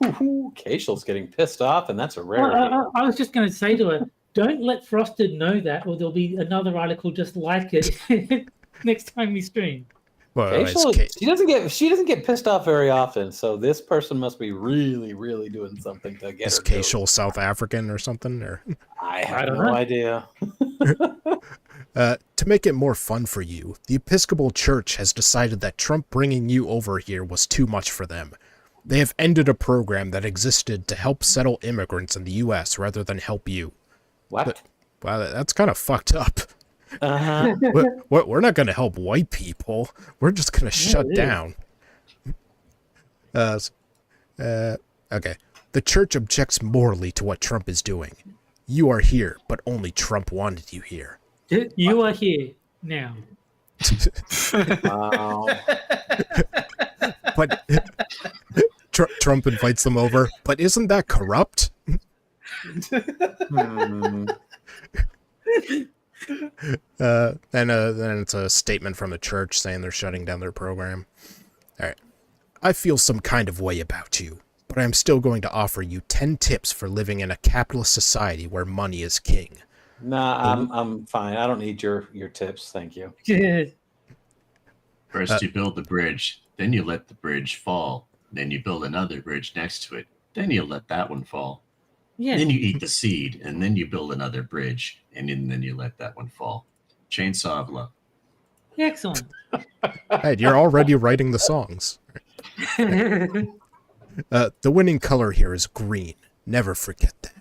Keishel's getting pissed off, and that's a Well, rarity. I was just going to say to her, don't let Frosted know that, or there'll be another article just like it next time we stream. Well, Keishel, she doesn't get pissed off very often, so this person must be really, really doing something to get is her. Is Keishel South African or something? Or I have don't no know. idea. To make it more fun for you, the Episcopal Church has decided that Trump bringing you over here was too much for them. They have ended a program that existed to help settle immigrants in the U.S. rather than help you. What? Wow, that's kind of fucked up. Uh-huh. We're not going to help white people. We're just going to shut it is. down. Okay. The church objects morally to what Trump is doing. You are here, but only Trump wanted you here. You are here now. Wow. But Trump invites them over. But isn't that corrupt? Hmm. Then it's a statement from the church saying they're shutting down their program. All right. I feel some kind of way about you, but I'm still going to offer you 10 tips for living in a capitalist society where money is king. Nah, I'm fine. I don't need your tips, thank you. First, you build the bridge, then you let the bridge fall. Then you build another bridge next to it. Then you let that one fall. Yeah. Then you eat the seed, and then you build another bridge, and then you let that one fall. Chainsaw of love. Excellent. Hey, you're already writing the songs. The winning color here is green. Never forget that.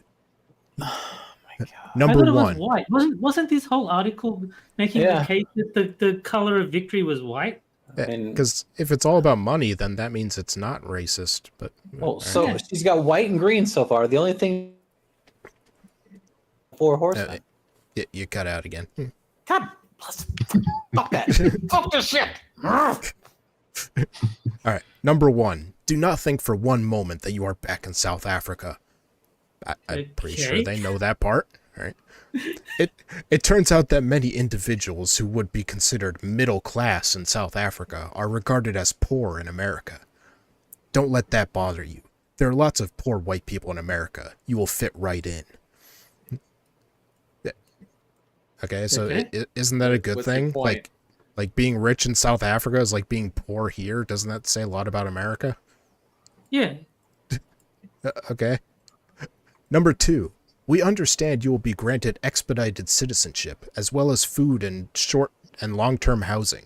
I thought Number it was one. white. Wasn't this whole article making Yeah. the case that the color of victory was white? Because if it's all about money, then that means it's not racist. But Well, so Yeah. she's got white and green so far. The only thing, 4 horsemen. you cut out again. God bless. Fuck that. Fuck this shit. All right. Number one. Do not think for one moment that you are back in South Africa. I'm pretty sure Okay. they know that part. All right. It turns out that many individuals who would be considered middle class in South Africa are regarded as poor in America. Don't let that bother you. There are lots of poor white people in America. You will fit right in. Okay, so Okay. Isn't that a good What's your thing? point? Like being rich in South Africa is like being poor here. Doesn't that say a lot about America? Yeah. Okay. Number two, we understand you will be granted expedited citizenship, as well as food and short and long-term housing.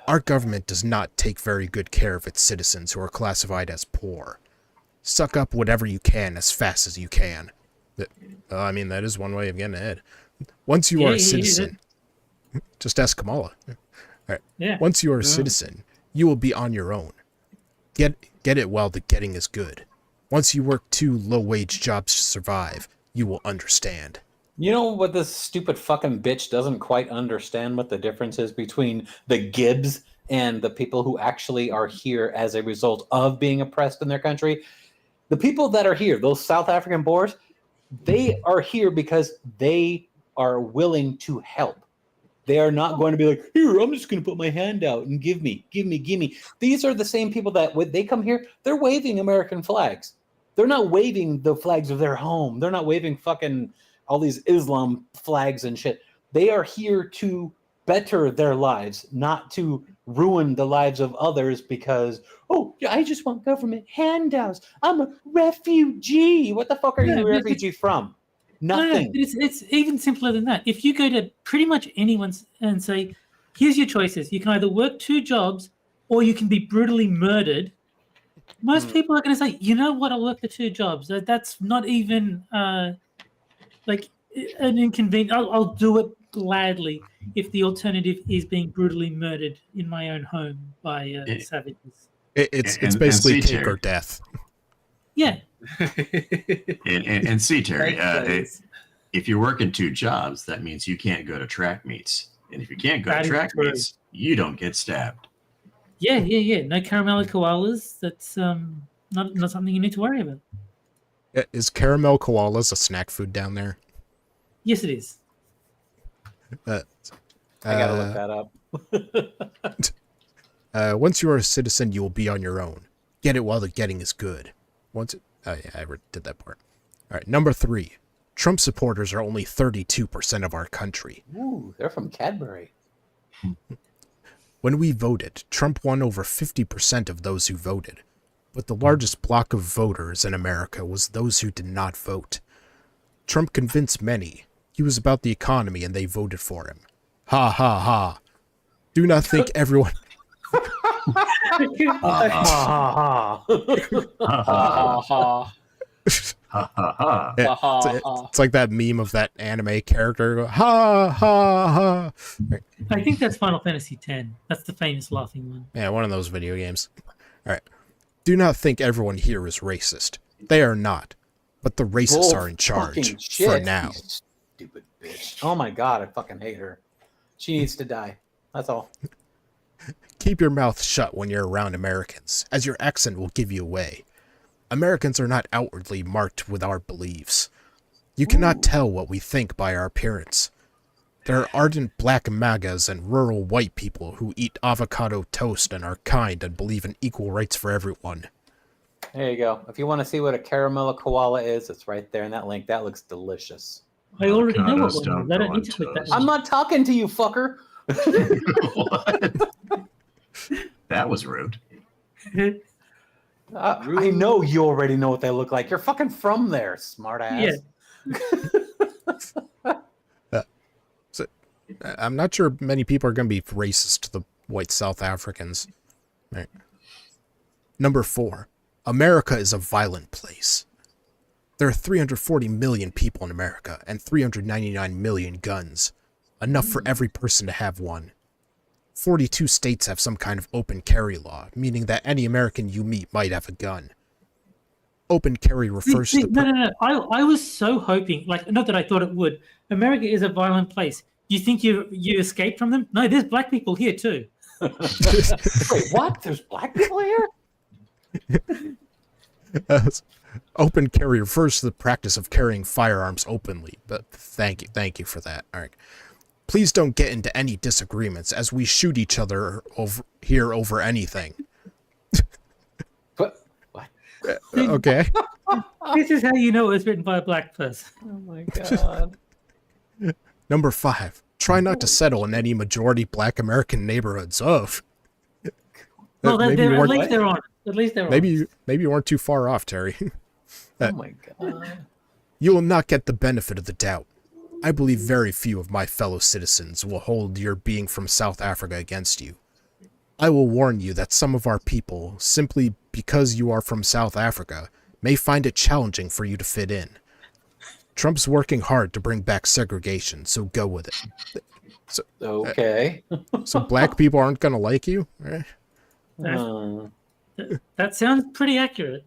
Our government does not take very good care of its citizens who are classified as poor. Suck up whatever you can as fast as you can. I mean, that is one way of getting ahead. Once you are a citizen, just ask Kamala. All right. Yeah. Once you are a citizen, you will be on your own. Get it while the getting is good. Once you work 2 low-wage jobs to survive, you will understand. You know what this stupid fucking bitch doesn't quite understand what the difference is between the Gibbs and the people who actually are here as a result of being oppressed in their country? The people that are here, those South African Boers, they are here because they are willing to help. They are not going to be like, here, I'm just going to put my hand out and give me. These are the same people that when they come here, they're waving American flags. They're not waving the flags of their home. They're not waving fucking all these Islam flags and shit. They are here to better their lives, not to ruin the lives of others because, oh, I just want government handouts. I'm a refugee. What the fuck are you a refugee from? Nothing. No, it's even simpler than that. If you go to pretty much anyone and say, here's your choices. You can either work 2 jobs or you can be brutally murdered. Most people are going to say, you know what, I'll work the 2 jobs. That's not even like an inconvenience. I'll do it gladly if the alternative is being brutally murdered in my own home by savages. It's basically and take or death. Yeah. And see, Terry, Thanks, if you're working 2 jobs, that means you can't go to track meets. And if you can't go That to is track true. meets, you don't get stabbed. Yeah. No caramel koalas. That's not something you need to worry about. Is caramel koalas a snack food down there? Yes, it is. I gotta look that up. Once you are a citizen, you will be on your own. Get it while the getting is good. Oh yeah, I already did that part. All right, number 3. Trump supporters are only 32% of our country. Ooh, they're from Cadbury. When we voted, Trump won over 50% of those who voted. But the largest block of voters in America was those who did not vote. Trump convinced many. He was about the economy and they voted for him. Ha ha ha. Do not think everyone... Ha ha ha. Yeah, it's like that meme of that anime character. Ha ha ha. I think that's Final Fantasy X. That's the famous laughing one. Yeah, one of those video games. All right. Do not think everyone here is racist. They are not. But the racists are in charge for now. You stupid bitch. Oh my god, I fucking hate her. She needs to die. That's all. Keep your mouth shut when you're around Americans, as your accent will give you away. Americans are not outwardly marked with our beliefs. You cannot tell what we think by our appearance. There are ardent black MAGAs and rural white people who eat avocado toast and are kind and believe in equal rights for everyone. There you go. If you want to see what a caramel koala is, it's right there in that link. That looks delicious. I already know what Avocados one it is. I don't need to don't click that go on I'm one. not talking to you, fucker. What? That was rude. I know you already know what they look like. You're fucking from there, smartass. Yeah. I'm not sure many people are going to be racist to the white South Africans. Right. Number 4. America is a violent place. There are 340 million people in America and 399 million guns. Enough for every person to have one. 42 states have some kind of open carry law, meaning that any American you meet might have a gun. Open carry refers to... No. I was so hoping, like, not that I thought it would. America is a violent place. You think you escaped from them? No, there's black people here too. Wait, what? There's black people here? Open carry refers to the practice of carrying firearms openly, but thank you for that. All right. Please don't get into any disagreements as we shoot each other over anything. What? Okay. This is how you know it was written by a black person. Oh my god. Number 5. Try not to settle in any majority black American neighborhoods of. Well, Maybe you at weren't- least they're on it. At least they're on it. maybe you weren't too far off, Terry. Oh my god. You will not get the benefit of the doubt. I believe very few of my fellow citizens will hold your being from South Africa against you. I will warn you that some of our people, simply because you are from South Africa, may find it challenging for you to fit in. Trump's working hard to bring back segregation, so go with it. Okay. So black people aren't going to like you? Eh? That sounds pretty accurate.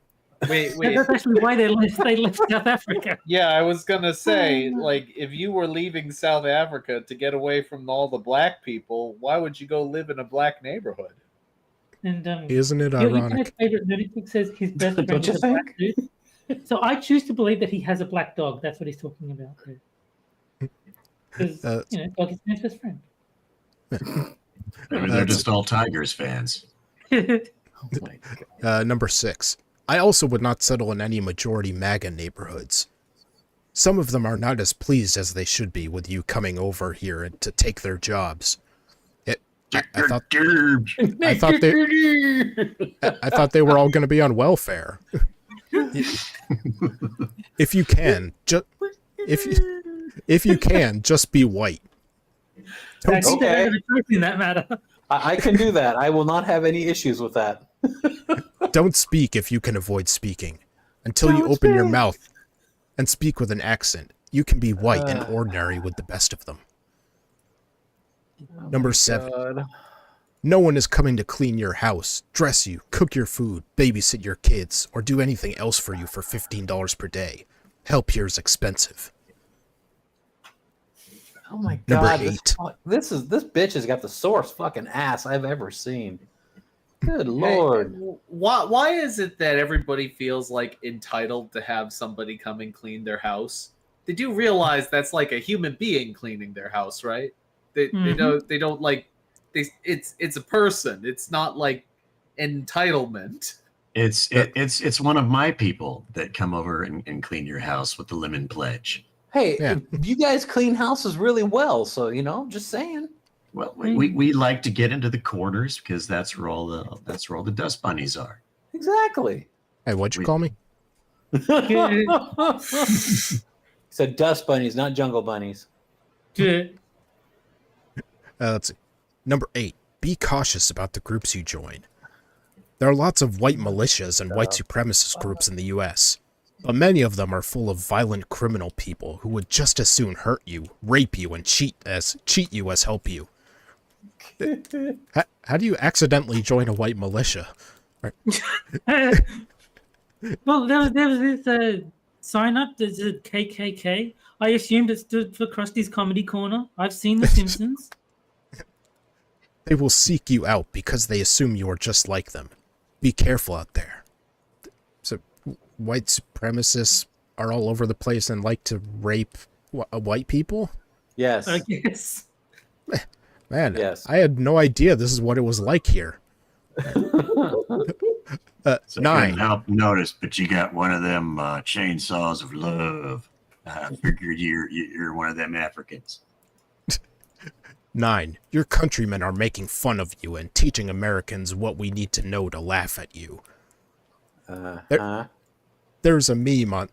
Wait. That's actually why they left South Africa. Yeah, I was gonna say, like, if you were leaving South Africa to get away from all the black people, why would you go live in a black neighborhood? And Isn't it your ironic? favorite lunatic says his best friend Don't you is a black dude. So I choose to believe that he has a black dog. That's what he's talking about. Because dog is his best friend. Maybe they're just all Tigers fans. Oh my god. Number 6. I also would not settle in any majority MAGA neighborhoods. Some of them are not as pleased as they should be with you coming over here to take their jobs. I thought I thought they were all going to be on welfare. If you can, if you can, just be white. I think Okay. they have a choice in that matter. I can do that. I will not have any issues with that. Don't speak if you can avoid speaking. Until you Don't open your speak. mouth and speak with an accent, you can be white and ordinary with the best of them. Number 7. God. No one is coming to clean your house, dress you, cook your food, babysit your kids, or do anything else for you for $15 per day. Help here is expensive. Oh my Number God. 8. This bitch has got the sorest fucking ass I've ever seen. Good Lord. Why is it that everybody feels like entitled to have somebody come and clean their house? They do realize that's like a human being cleaning their house, right? They don't like it's a person. It's not like entitlement. It's one of my people that come over and clean your house with the lemon pledge. Hey, Yeah. you guys clean houses really well, so just saying. Well, we like to get into the corners because that's where all the dust bunnies are. Exactly. Hey, what'd you call me? Said dust bunnies, not jungle bunnies. Good. Let's see. Number 8. Be cautious about the groups you join. There are lots of white militias and white supremacist groups in the U.S., but many of them are full of violent criminal people who would just as soon hurt you, rape you, and cheat you as help you. How do you accidentally join a white militia? Well, there was this sign up that said KKK. I assumed it stood for Krusty's Comedy Corner. I've seen The Simpsons. They will seek you out because they assume you are just like them. Be careful out there. So, white supremacists are all over the place and like to rape white people? Yes. I guess. Man, Yes. I had no idea this is what it was like here. So I 9. couldn't help notice, but you got one of them chainsaws of love. I figured you're one of them Africans. 9. Your countrymen are making fun of you and teaching Americans what we need to know to laugh at you. There's a meme on...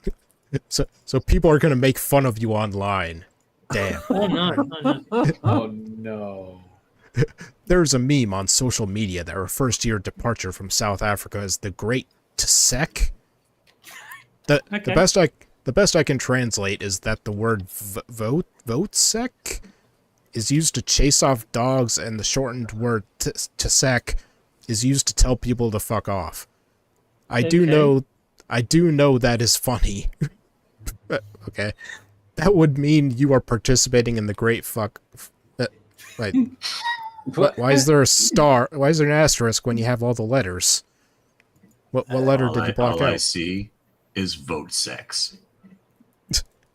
So people are going to make fun of you online. Damn. Oh no. Oh no. There's a meme on social media that refers to your departure from South Africa as the Great Tsek. The best I can translate is that the word votsek is used to chase off dogs, and the shortened word tsek is used to tell people to fuck off. I do know that is funny. Okay, that would mean you are participating in the Great Fuck. Right. Why is there a star? Why is there an asterisk when you have all the letters? What letter did you block all I out? see is vote sex.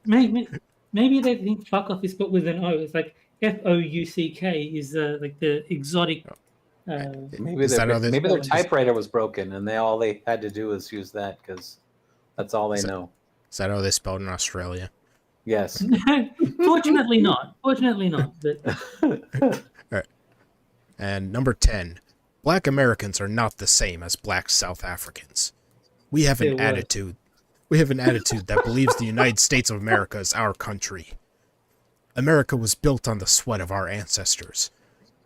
Maybe they think fuck off is spelled with an O. It's like FOUCK is like the exotic. Maybe Is that how they- maybe their typewriter was broken, and all they had to do was use that because that's all they know. Is that how they spelled in Australia? Yes. Fortunately not. But And number 10, Black Americans are not the same as Black South Africans. We have an attitude. We have an attitude that believes the United States of America is our country. America was built on the sweat of our ancestors.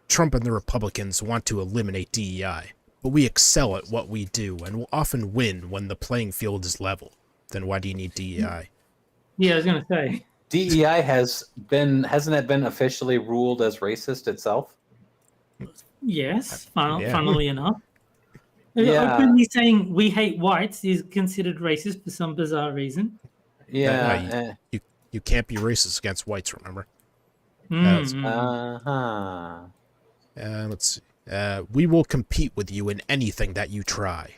Trump and the Republicans want to eliminate DEI, but we excel at what we do and will often win when the playing field is level. Then why do you need DEI? yeah, I was gonna say. DEI hasn't that been officially ruled as racist itself? Yes, Yeah. funnily enough. Yeah. Openly saying we hate whites is considered racist for some bizarre reason. Yeah. You can't be racist against whites, remember? Uh-huh. Let's see. We will compete with you in anything that you try.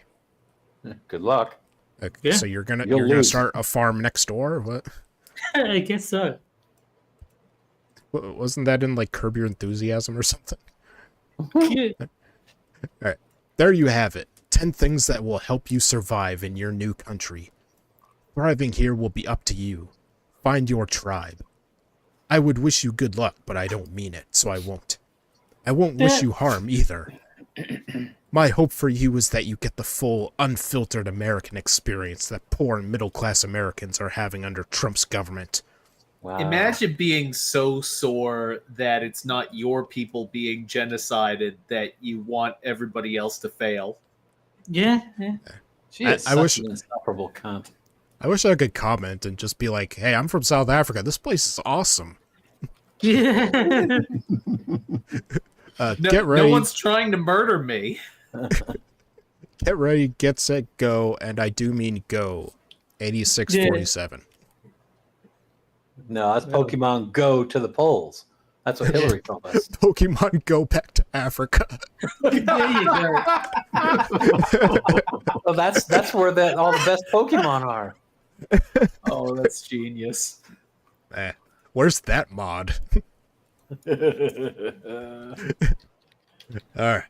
Good luck. Okay, Yeah. so you're gonna You'll lose. start a farm next door? What? I guess so. Wasn't that in like Curb Your Enthusiasm or something? Yeah. There you have it. 10 things that will help you survive in your new country. Thriving here will be up to you. Find your tribe. I would wish you good luck, but I don't mean it, so I won't. I won't wish you harm either. My hope for you is that you get the full, unfiltered American experience that poor and middle-class Americans are having under Trump's government. Wow. Imagine being so sore that it's not your people being genocided that you want everybody else to fail. Yeah. She is I such wish- an insufferable cunt. I wish I could comment and just be like, hey, I'm from South Africa. This place is awesome. Yeah. Get ready. No one's trying to murder me. Get ready, get set, go, and I do mean go. 8647. No, that's Pokemon Go to the polls. That's what Hillary told us. Pokemon go back to Africa. There you go. Well, that's where all the best Pokemon are. Oh, that's genius. Where's that mod? Alright.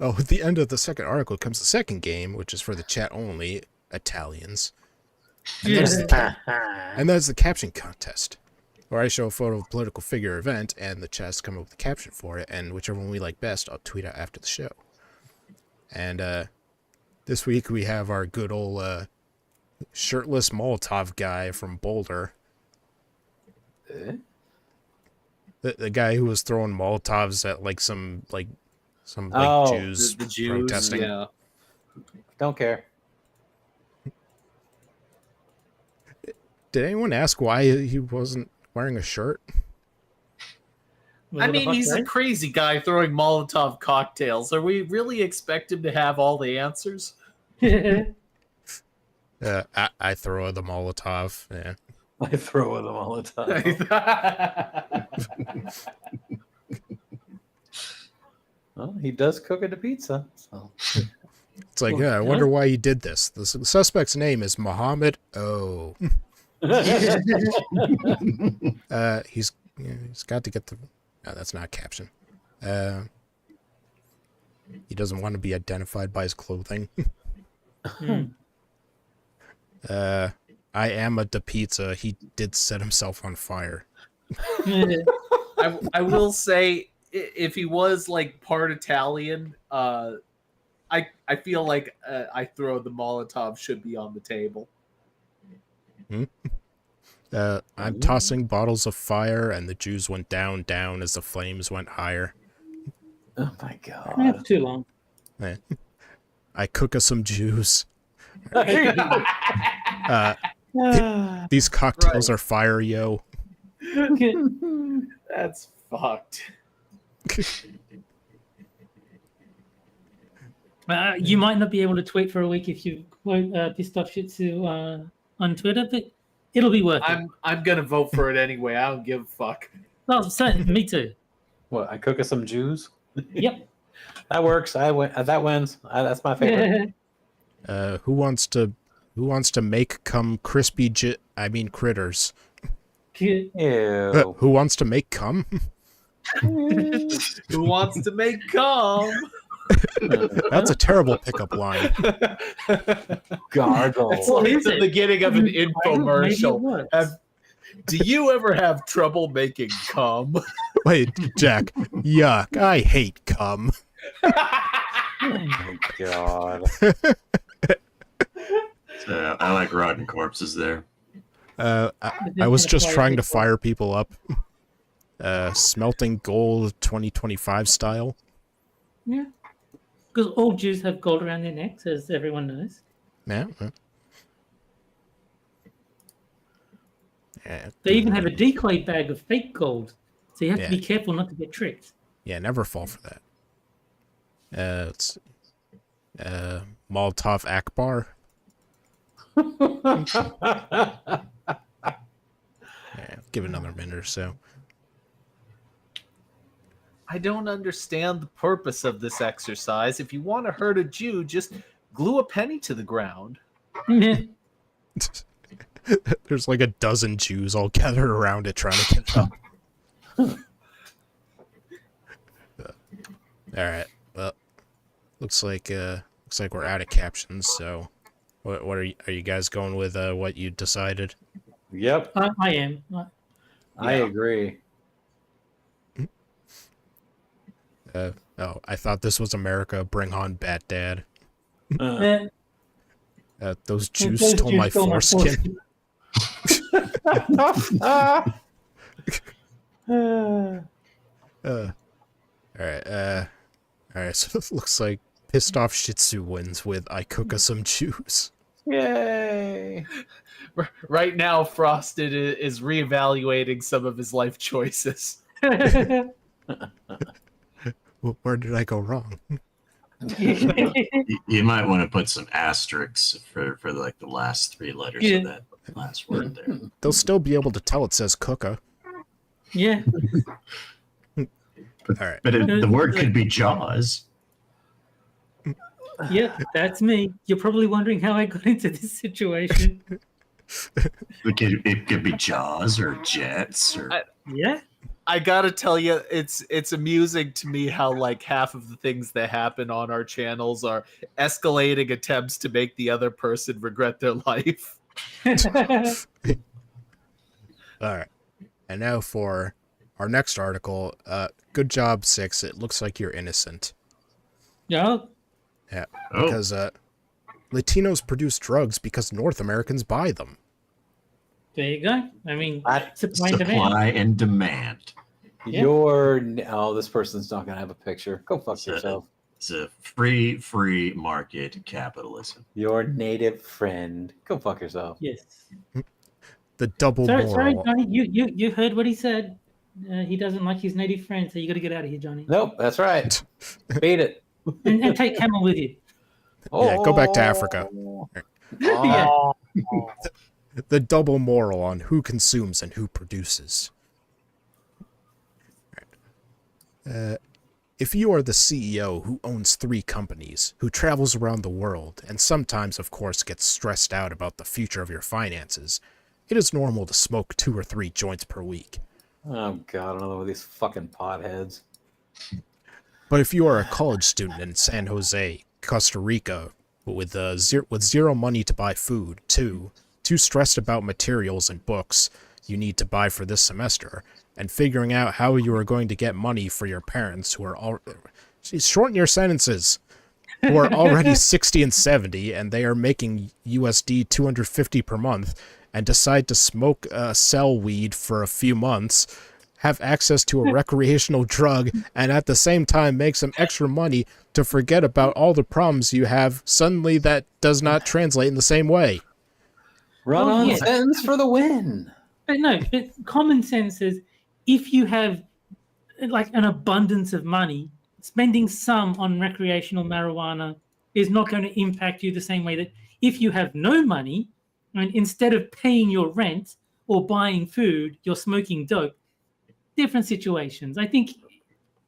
Oh, at the end of the second article comes the second game, which is for the chat only, Italians. And that's the Caption Contest, where I show a photo of a political figure or event, and the chat's come up with a caption for it, and whichever one we like best, I'll tweet out after the show. And this week we have our good old shirtless Molotov guy from Boulder. The guy who was throwing Molotovs at some Jews, The Jews, protesting. yeah. Don't care. Did anyone ask why he wasn't wearing a shirt? Was I it a mean, hot he's a day? crazy guy throwing Molotov cocktails. Are we really expect him to have all the answers? I throw the Molotov. Yeah. I throw them all the time. Well, he does cook it a pizza. So. It's like, I wonder why he did this. The suspect's name is Muhammad O. He's got to get the... No, that's not a caption. He doesn't want to be identified by his clothing. I am a da pizza. He did set himself on fire. I will say, if he was like part Italian, I feel like I throw the Molotov should be on the table. I'm tossing bottles of fire, and the Jews went down as the flames went higher. Oh my god. That's too long. I cook us some Jews. These cocktails are fire, yo. That's fucked. You might not be able to tweet for a week if you quote pissed off Shitsu on Twitter, but it'll be worth it. I'm gonna vote for it anyway. I don't give a fuck. Oh, so, me too. What? I cook us some Jews. Yep. That works. I win. That wins. That's my favorite. Who wants to make cum crispy critters? Ew. Who wants to make cum? Who wants to make cum? That's a terrible pickup line. Gargle. It's like is the it? beginning of an Maybe it infomercial. works. Do you ever have trouble making cum? Wait, Jack. Yuck. I hate cum. Oh my god. So I like rotten corpses there. I was just trying to fire people up. Smelting gold 2025 style. Yeah. Because all Jews have gold around their necks, as everyone knows. Yeah. Yeah. They even have a decoy bag of fake gold. So you have Yeah. to be careful not to get tricked. Yeah, never fall for that. It's Molotov Akbar. Yeah, give it another minute or so. I don't understand the purpose of this exercise. If you want to hurt a Jew, just glue a penny to the ground. There's like a dozen Jews all gathered around it trying to get it up. All right. Well, looks like we're out of captions. So, what are you guys going with? What you decided? Yep. I am. I agree. Oh, I thought this was America. Bring on Bat Dad. Uh, Those Jews those stole Jews my stole my foreskin. All right. So it looks like pissed off Shih Tzu wins with "I cook us some Jews." Yay! Right now, Frosted is reevaluating some of his life choices. Where did I go wrong? You might want to put some asterisks for like the last 3 letters Yeah. of that last word there. They'll still be able to tell it says "cooka." Yeah. All right. But the word could be Jaws. Yeah, that's me. You're probably wondering how I got into this situation. It could be Jaws or Jets or Yeah. I gotta tell you, it's amusing to me how like half of the things that happen on our channels are escalating attempts to make the other person regret their life. All right. And now for our next article. Good job, 6. It looks like you're innocent. Yeah. Yeah. oh, Because Latinos produce drugs because North Americans buy them. There you go. I mean, I- supply and demand. supply and demand. Yeah. This person's not gonna have a picture. Go fuck So- yourself. It's a free market capitalism. Your native friend. Go fuck yourself. Yes. The double Sorry, moral. Johnny. You heard what he said. He doesn't like his native friend, so you got to get out of here, Johnny. Nope, that's right. Beat it. And take Camel with you. Yeah, go back to Africa. Yeah. Oh. The double moral on who consumes and who produces. If you are the CEO who owns 3 companies, who travels around the world, and sometimes, of course, gets stressed out about the future of your finances, it is normal to smoke 2 or 3 joints per week. Oh god, another one of these fucking potheads. But if you are a college student in San Jose, Costa Rica, with zero money to buy food, too stressed about materials and books you need to buy for this semester, and figuring out how you are going to get money for your parents who are all... Shorten your sentences. Who are already 60 and 70, and they are making USD 250 per month, and decide to sell weed for a few months, have access to a recreational drug, and at the same time make some extra money to forget about all the problems you have, suddenly that does not translate in the same way. Run Oh, on yeah. sentence for the win. But no, but common sense is if you have like an abundance of money, spending some on recreational marijuana is not going to impact you the same way that if you have no money and instead of paying your rent or buying food, you're smoking dope. Different situations. I think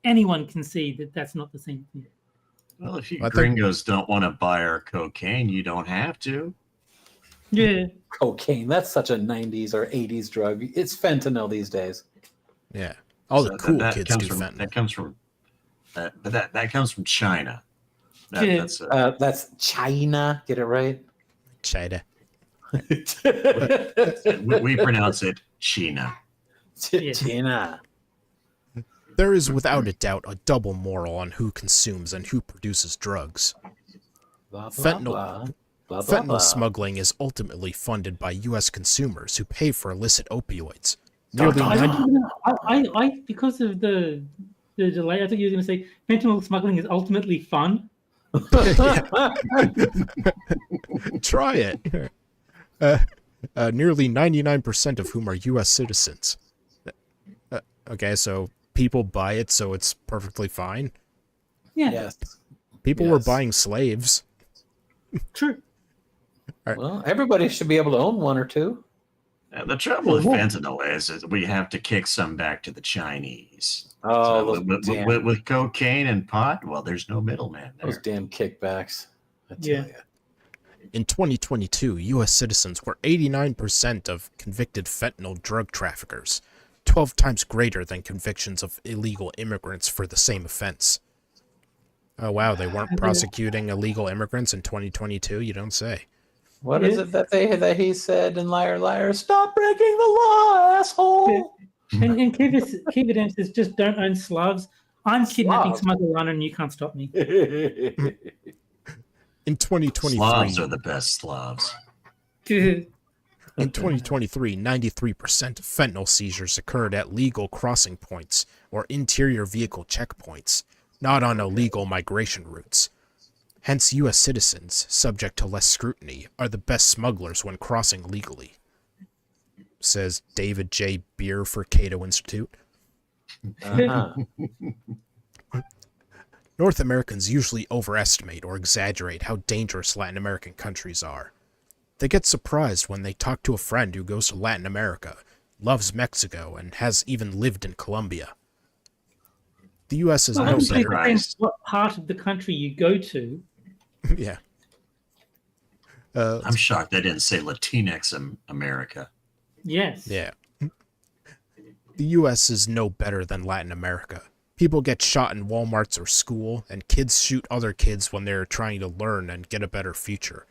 anyone can see that that's not the same thing. Well, if you I think- gringos don't want to buy our cocaine, you don't have to. Yeah. Cocaine, that's such a 90s or 80s drug. It's fentanyl these days. Yeah. All the So cool that kids comes do from, fentanyl. That comes from that comes from China. Yeah. That's China. Get it right? China. We pronounce it China. Yeah. China. There is without a doubt a double moral on who consumes and who produces drugs. Blah, blah, Fentanyl- blah. Blah, blah, Fentanyl blah. smuggling is ultimately funded by U.S. consumers who pay for illicit opioids. Nearly I 90 I because of the delay, I thought you were going to say fentanyl smuggling is ultimately fun. Try it. Nearly 99% of whom are U.S. citizens. Okay, so people buy it, so it's perfectly fine. Yeah, Yes. People were Yes. buying slaves. true. Well, everybody should be able to own one or two. The trouble with fentanyl is we have to kick some back to the Chinese. Oh, So those damn, with cocaine and pot, well, there's no middleman those there. damn kickbacks. I tell Yeah. ya. In 2022, U.S. citizens were 89% of convicted fentanyl drug traffickers, 12 times greater than convictions of illegal immigrants for the same offense. Oh, wow, they weren't prosecuting illegal immigrants in 2022? You don't say. What is it that he said in Liar Liar? Stop breaking the law, asshole. And keep it says just don't own Slavs. I'm kidnapping Slav. Smuggle Runner and you can't stop me. In 2023, Slavs are the best Slavs. in 2023, 93% of fentanyl seizures occurred at legal crossing points or interior vehicle checkpoints, not on illegal migration routes. Hence, U.S. citizens, subject to less scrutiny, are the best smugglers when crossing legally, says David J. Beer for Cato Institute. Uh-huh. North Americans usually overestimate or exaggerate how dangerous Latin American countries are. They get surprised when they talk to a friend who goes to Latin America, loves Mexico, and has even lived in Colombia. The U.S. is Well, no obviously, it better. depends what part of the country you go to. Yeah. I'm shocked they didn't say Latinx America. Yes. Yeah. The U.S. is no better than Latin America. People get shot in Walmarts or school, and kids shoot other kids when they're trying to learn and get a better future.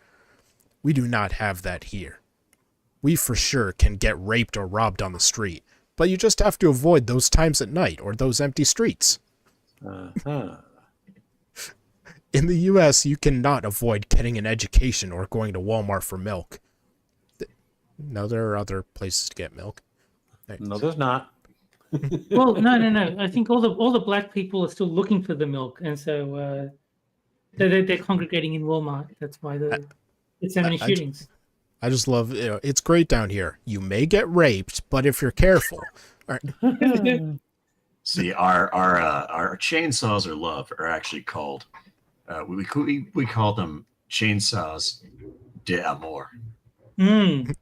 We do not have that here. We for sure can get raped or robbed on the street, but you just have to avoid those times at night or those empty streets. Uh-huh. In the U.S., you cannot avoid getting an education or going to Walmart for milk. No, there are other places to get milk. No, there's not. Well, no. I think all the black people are still looking for the milk, and so they're congregating in Walmart. That's why there's so many shootings. I just love, it's great down here. You may get raped, but if you're careful. All right. See, our chainsaws or love are actually called we call them chainsaws de amor. Mm.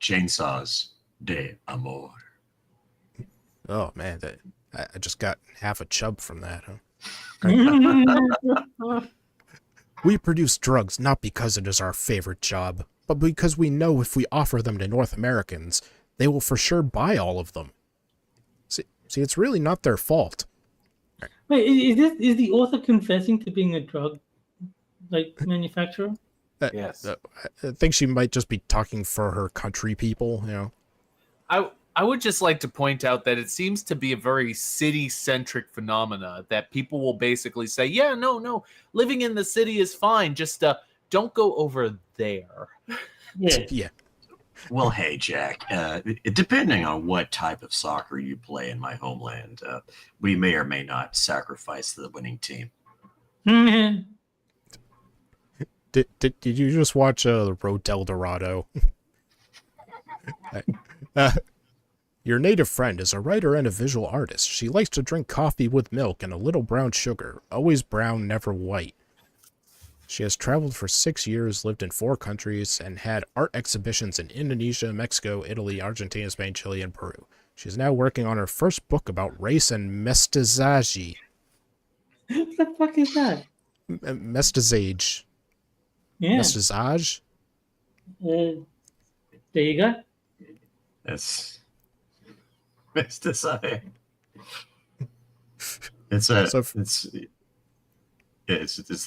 Chainsaws de amor. Oh, man, I just got half a chub from that, huh? We produce drugs not because it is our favorite job, but because we know if we offer them to North Americans, they will for sure buy all of them. See, it's really not their fault. Wait, is the author confessing to being a drug manufacturer? Yes. I think she might just be talking for her country people, I would just like to point out that it seems to be a very city-centric phenomena that people will basically say, yeah, no, living in the city is fine. Just don't go over there. Yeah. Yeah. Well, hey, Jack, depending on what type of soccer you play in my homeland, we may or may not sacrifice the winning team. Did you just watch the Road to El Dorado? Your native friend is a writer and a visual artist. She likes to drink coffee with milk and a little brown sugar, always brown, never white. She has traveled for 6 years, lived in 4 countries, and had art exhibitions in Indonesia, Mexico, Italy, Argentina, Spain, Chile, and Peru. She is now working on her first book about race and mestizaje. What the fuck is that? Mestizage. Yeah. Mestizage? There you go. It's desire. It's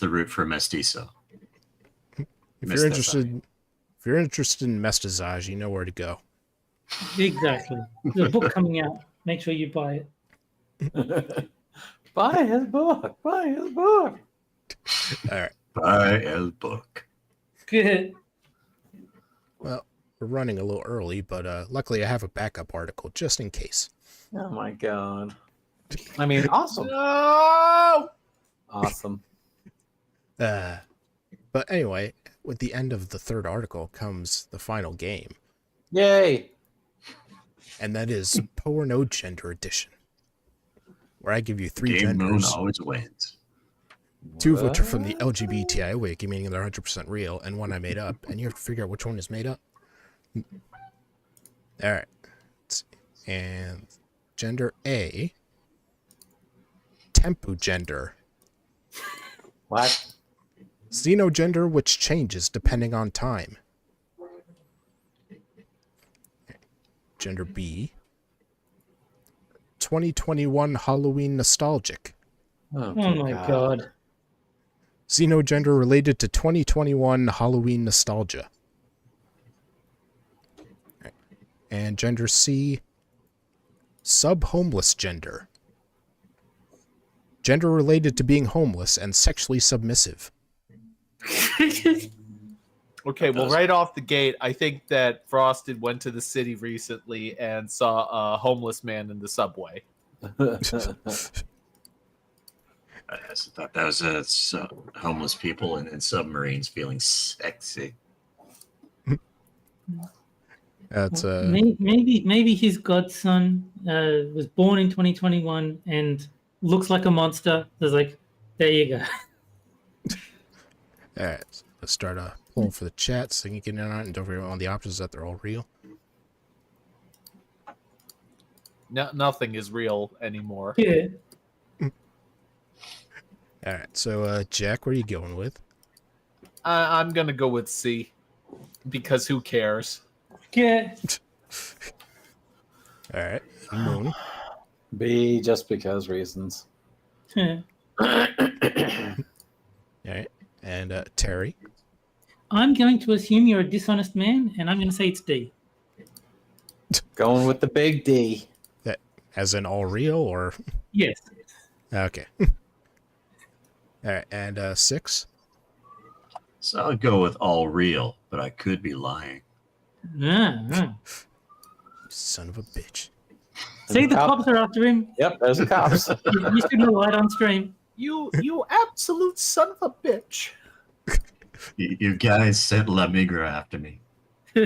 the root for mestizo. If you're interested in mestizage, you know where to go. Exactly. There's a book coming out. Make sure you buy it. Buy his book. Buy his book. All right. Buy el book. Good. Well, we're running a little early, but luckily I have a backup article just in case. Oh my god. I mean, awesome. No! Awesome. But anyway, with the end of the third article comes the final game, Yay. and that is Power No Gender Edition, where I give you 3 Game Moon genders. always wins. 2 of which are from the LGBTI wiki, meaning they're 100% real, and 1 I made up, and you have to figure out which one is made up. All right. And gender A, Tempu gender. What? Xenogender, which changes depending on time. Gender B, 2021 Halloween nostalgic. Oh my god. Xenogender related to 2021 Halloween nostalgia. And gender C, sub-homeless gender. Gender related to being homeless and sexually submissive. Okay, well, right off the gate, I think that Frosted went to the city recently and saw a homeless man in the subway. I thought that was homeless people in submarines feeling sexy. That's maybe his godson was born in 2021 and looks like a monster. There's like, there you go. all right. So let's start a poll for the chat so you can get in on it, and don't forget on the options that they're all real. No, nothing is real anymore. Yeah. All right. So Jack, what are you going with? I'm gonna go with C, because who cares? Yeah. All right. Moon. B, just because reasons. Yeah. All right. And Terry. I'm going to assume you're a dishonest man, and I'm going to say it's D. Going with the big D. That as in all real or Yes. okay. All right. And 6. So I'll go with all real, but I could be lying. Son of a bitch. See, the cops are after him. Yep, there's the cops. You should know right on stream. You absolute son of a bitch. You guys sent La Migra after me. All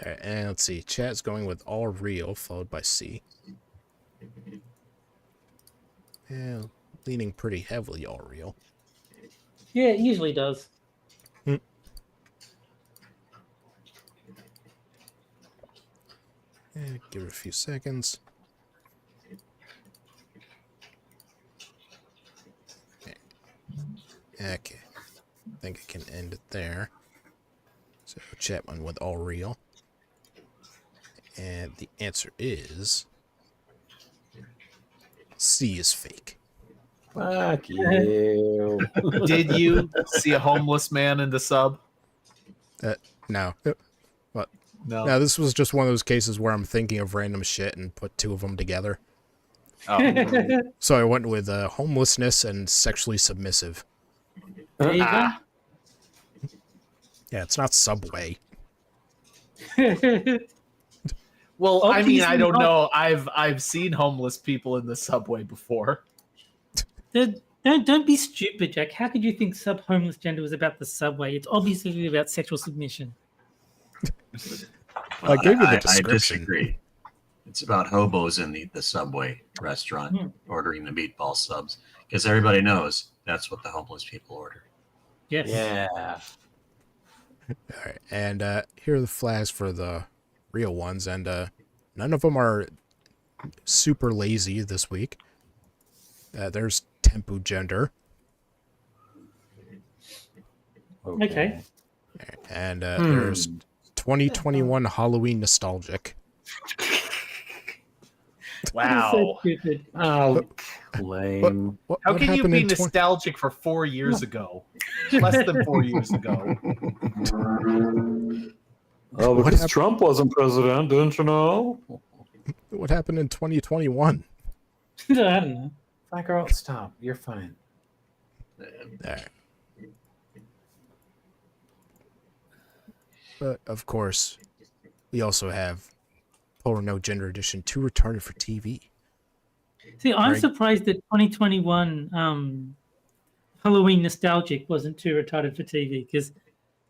right, and let's see. Chat's going with all real, followed by C. Yeah, leaning pretty heavily all real. Yeah, it usually does. Give it a few seconds. Okay. I think I can end it there. So chat went with all real. And the answer is C is fake. Fuck you. Did you see a homeless man in the sub? No. No. No, this was just one of those cases where I'm thinking of random shit and put two of them together. Oh. So I went with homelessness and sexually submissive. There you Yeah, it's not Subway. go. Well, I mean, I Obviously don't not. know. I've seen homeless people in the subway before. Don't be stupid, Jack. How could you think sub-homeless gender was about the subway? It's obviously about sexual submission. I gave you the I description. disagree. It's about hobos in the Subway restaurant Hmm. ordering the meatball subs because everybody knows that's what the homeless people order. Yes. Yeah. All right, and here are the flags for the real ones, and none of them are super lazy this week. There's Tempu Gender, Okay. and there's 2021 Halloween Nostalgic. Wow. So stupid. Oh, lame. How can you happened be in nostalgic for 4 years ago? Less than 4 years ago. Oh, What because happened- Trump wasn't president, didn't you know? What happened in 2021? I don't know. My girl, stop. You're fine. All right. But of course, we also have Polar No Gender Edition, Too Retarded for TV. See, I'm Right. surprised that 2021 Halloween Nostalgic wasn't too retarded for TV, because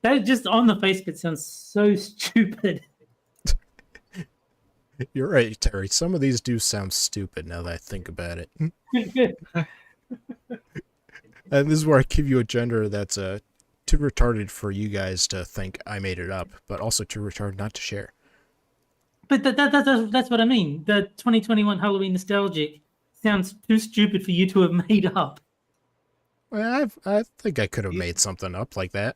that just on the face of it sounds so stupid. You're right, Terry. Some of these do sound stupid now that I think about it. And this is where I give you a gender that's too retarded for you guys to think I made it up, but also too retarded not to share. But that's what I mean. The 2021 Halloween Nostalgic sounds too stupid for you to have made up. Well, I think I could have made something up like that.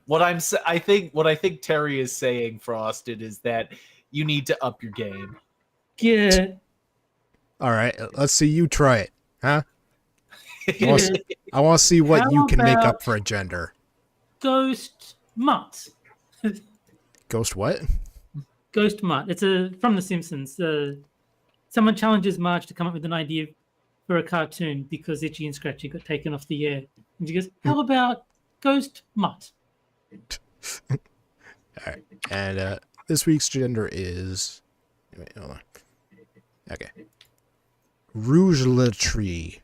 I think Terry is saying, Frosted, is that you need to up your game. Yeah. All right, let's see you try it, huh? Yeah. I want to see what How you can make about- up for a gender. Ghost Mutt. Ghost what? Ghost Mutt. It's from The Simpsons. It's someone challenges Marge to come up with an idea for a cartoon because Itchy and Scratchy got taken off the air. And she goes, how about Ghost Mutt? All right. And this week's gender is... Wait, hold on. Okay. Rouge Latree.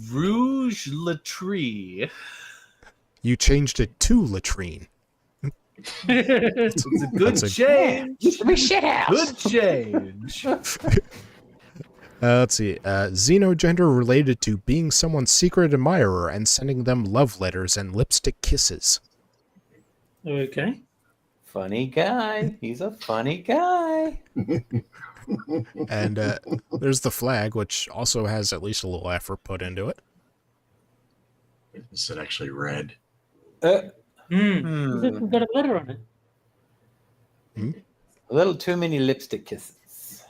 Rouge Latree. You changed it to latrine. It's a good That's a- change. Used to be shit house. Good change. Let's see. Xenogender related to being someone's secret admirer and sending them love letters and lipstick kisses. Okay. Funny guy. He's a funny guy. And there's the flag, which also has at least a little effort put into it. Is it actually red? We've got a letter on it. A little too many lipstick kisses.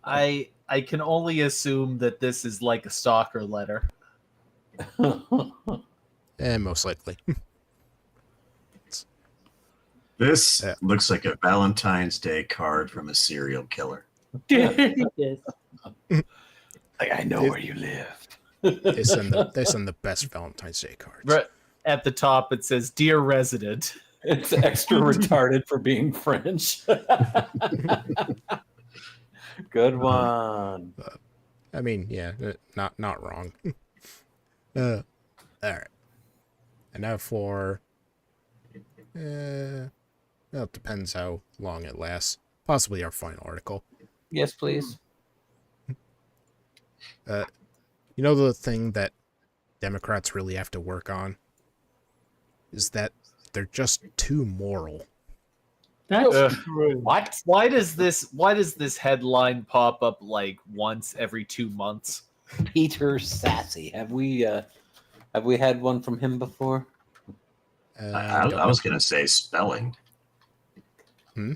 I can only assume that this is like a stalker letter. Most likely. This Yeah. looks like a Valentine's Day card from a serial killer. Yes. Like, I know where you live. They send the best Valentine's Day cards. Right at the top, it says, "Dear resident." It's extra retarded for being French. Good one. I mean, yeah, not wrong. All right. And now for... well, it depends how long it lasts. Possibly our final article. Yes, please. You know the thing that Democrats really have to work on? Is that they're just too moral. That's true. What? Why does this headline pop up like once every 2 months? Peter Sassy. Have we had one from him before? I was going to say spelling. Hmm?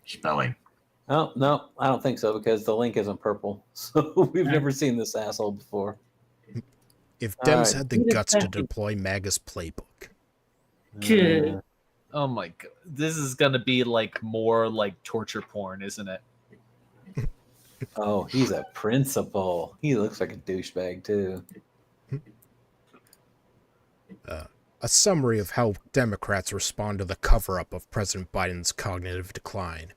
Spelling. Oh, no, I don't think so because the link isn't purple. So we've never seen this asshole before. If All Dems right. had the guts to deploy MAGA's playbook. Good. Oh my god, this is gonna be like more like torture porn, isn't it? Oh, he's a principal. He looks like a douchebag too. A summary of how Democrats respond to the cover-up of President Biden's cognitive decline.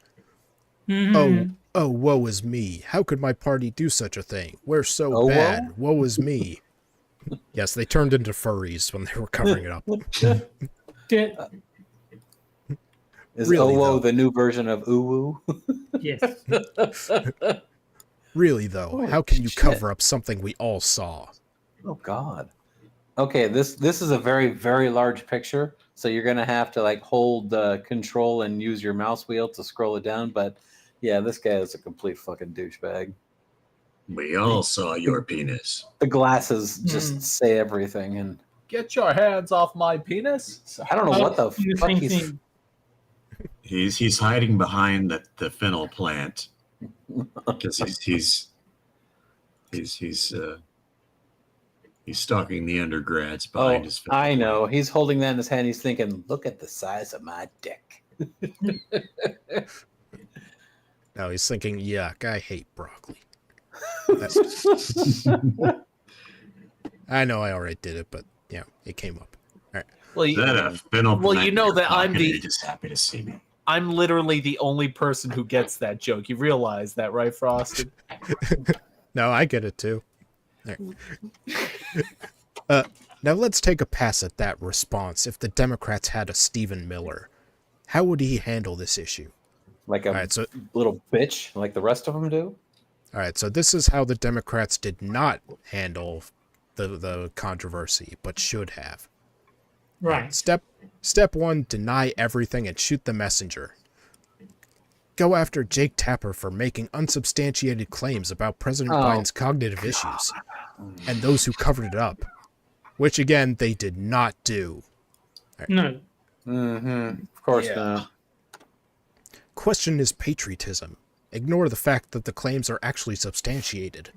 Mhm. Oh, woe is me. How could my party do such a thing? We're so Oh, bad. Woe is me. Yes, they turned into furries when they were covering it up. Yeah. Is Really, Owo though. the new version of Uwu? Yes. Really, though, Holy how can you shit. cover up something we all saw? Oh God. Okay, this is a very, very large picture, so you're gonna have to like hold control and use your mouse wheel to scroll it down. But yeah, this guy is a complete fucking douchebag. We all saw your penis. The glasses just say everything, and Get your hands off my penis. I don't know what the The fuck same he's. thing. He's hiding behind the fennel plant because he's stalking the undergrads behind Oh, his fennel I know. plant. He's holding that in his hand. He's thinking, "Look at the size of my dick." No, he's thinking, yuck, I hate broccoli. I know I already did it, but, you know, it came up. All right. Well, Is that a fennel Well, plant you know in your that I'm pocket, or the- you're just happy to see me. I'm literally the only person who gets that joke. You realize that, right, Frosted? No, I get it too. All right. Now let's take a pass at that response. If the Democrats had a Stephen Miller, how would he handle this issue? Like a All right, so little bitch, like the rest of them do. all right, so this is how the Democrats did not handle the controversy, but should have. Right. Step 1, deny everything and shoot the messenger. Go after Jake Tapper for making unsubstantiated claims about President Oh, Biden's cognitive issues and those who covered it up, which again they did not do. No. Mm-hmm. Of course Yeah. not. Question is patriotism. Ignore the fact that the claims are actually substantiated.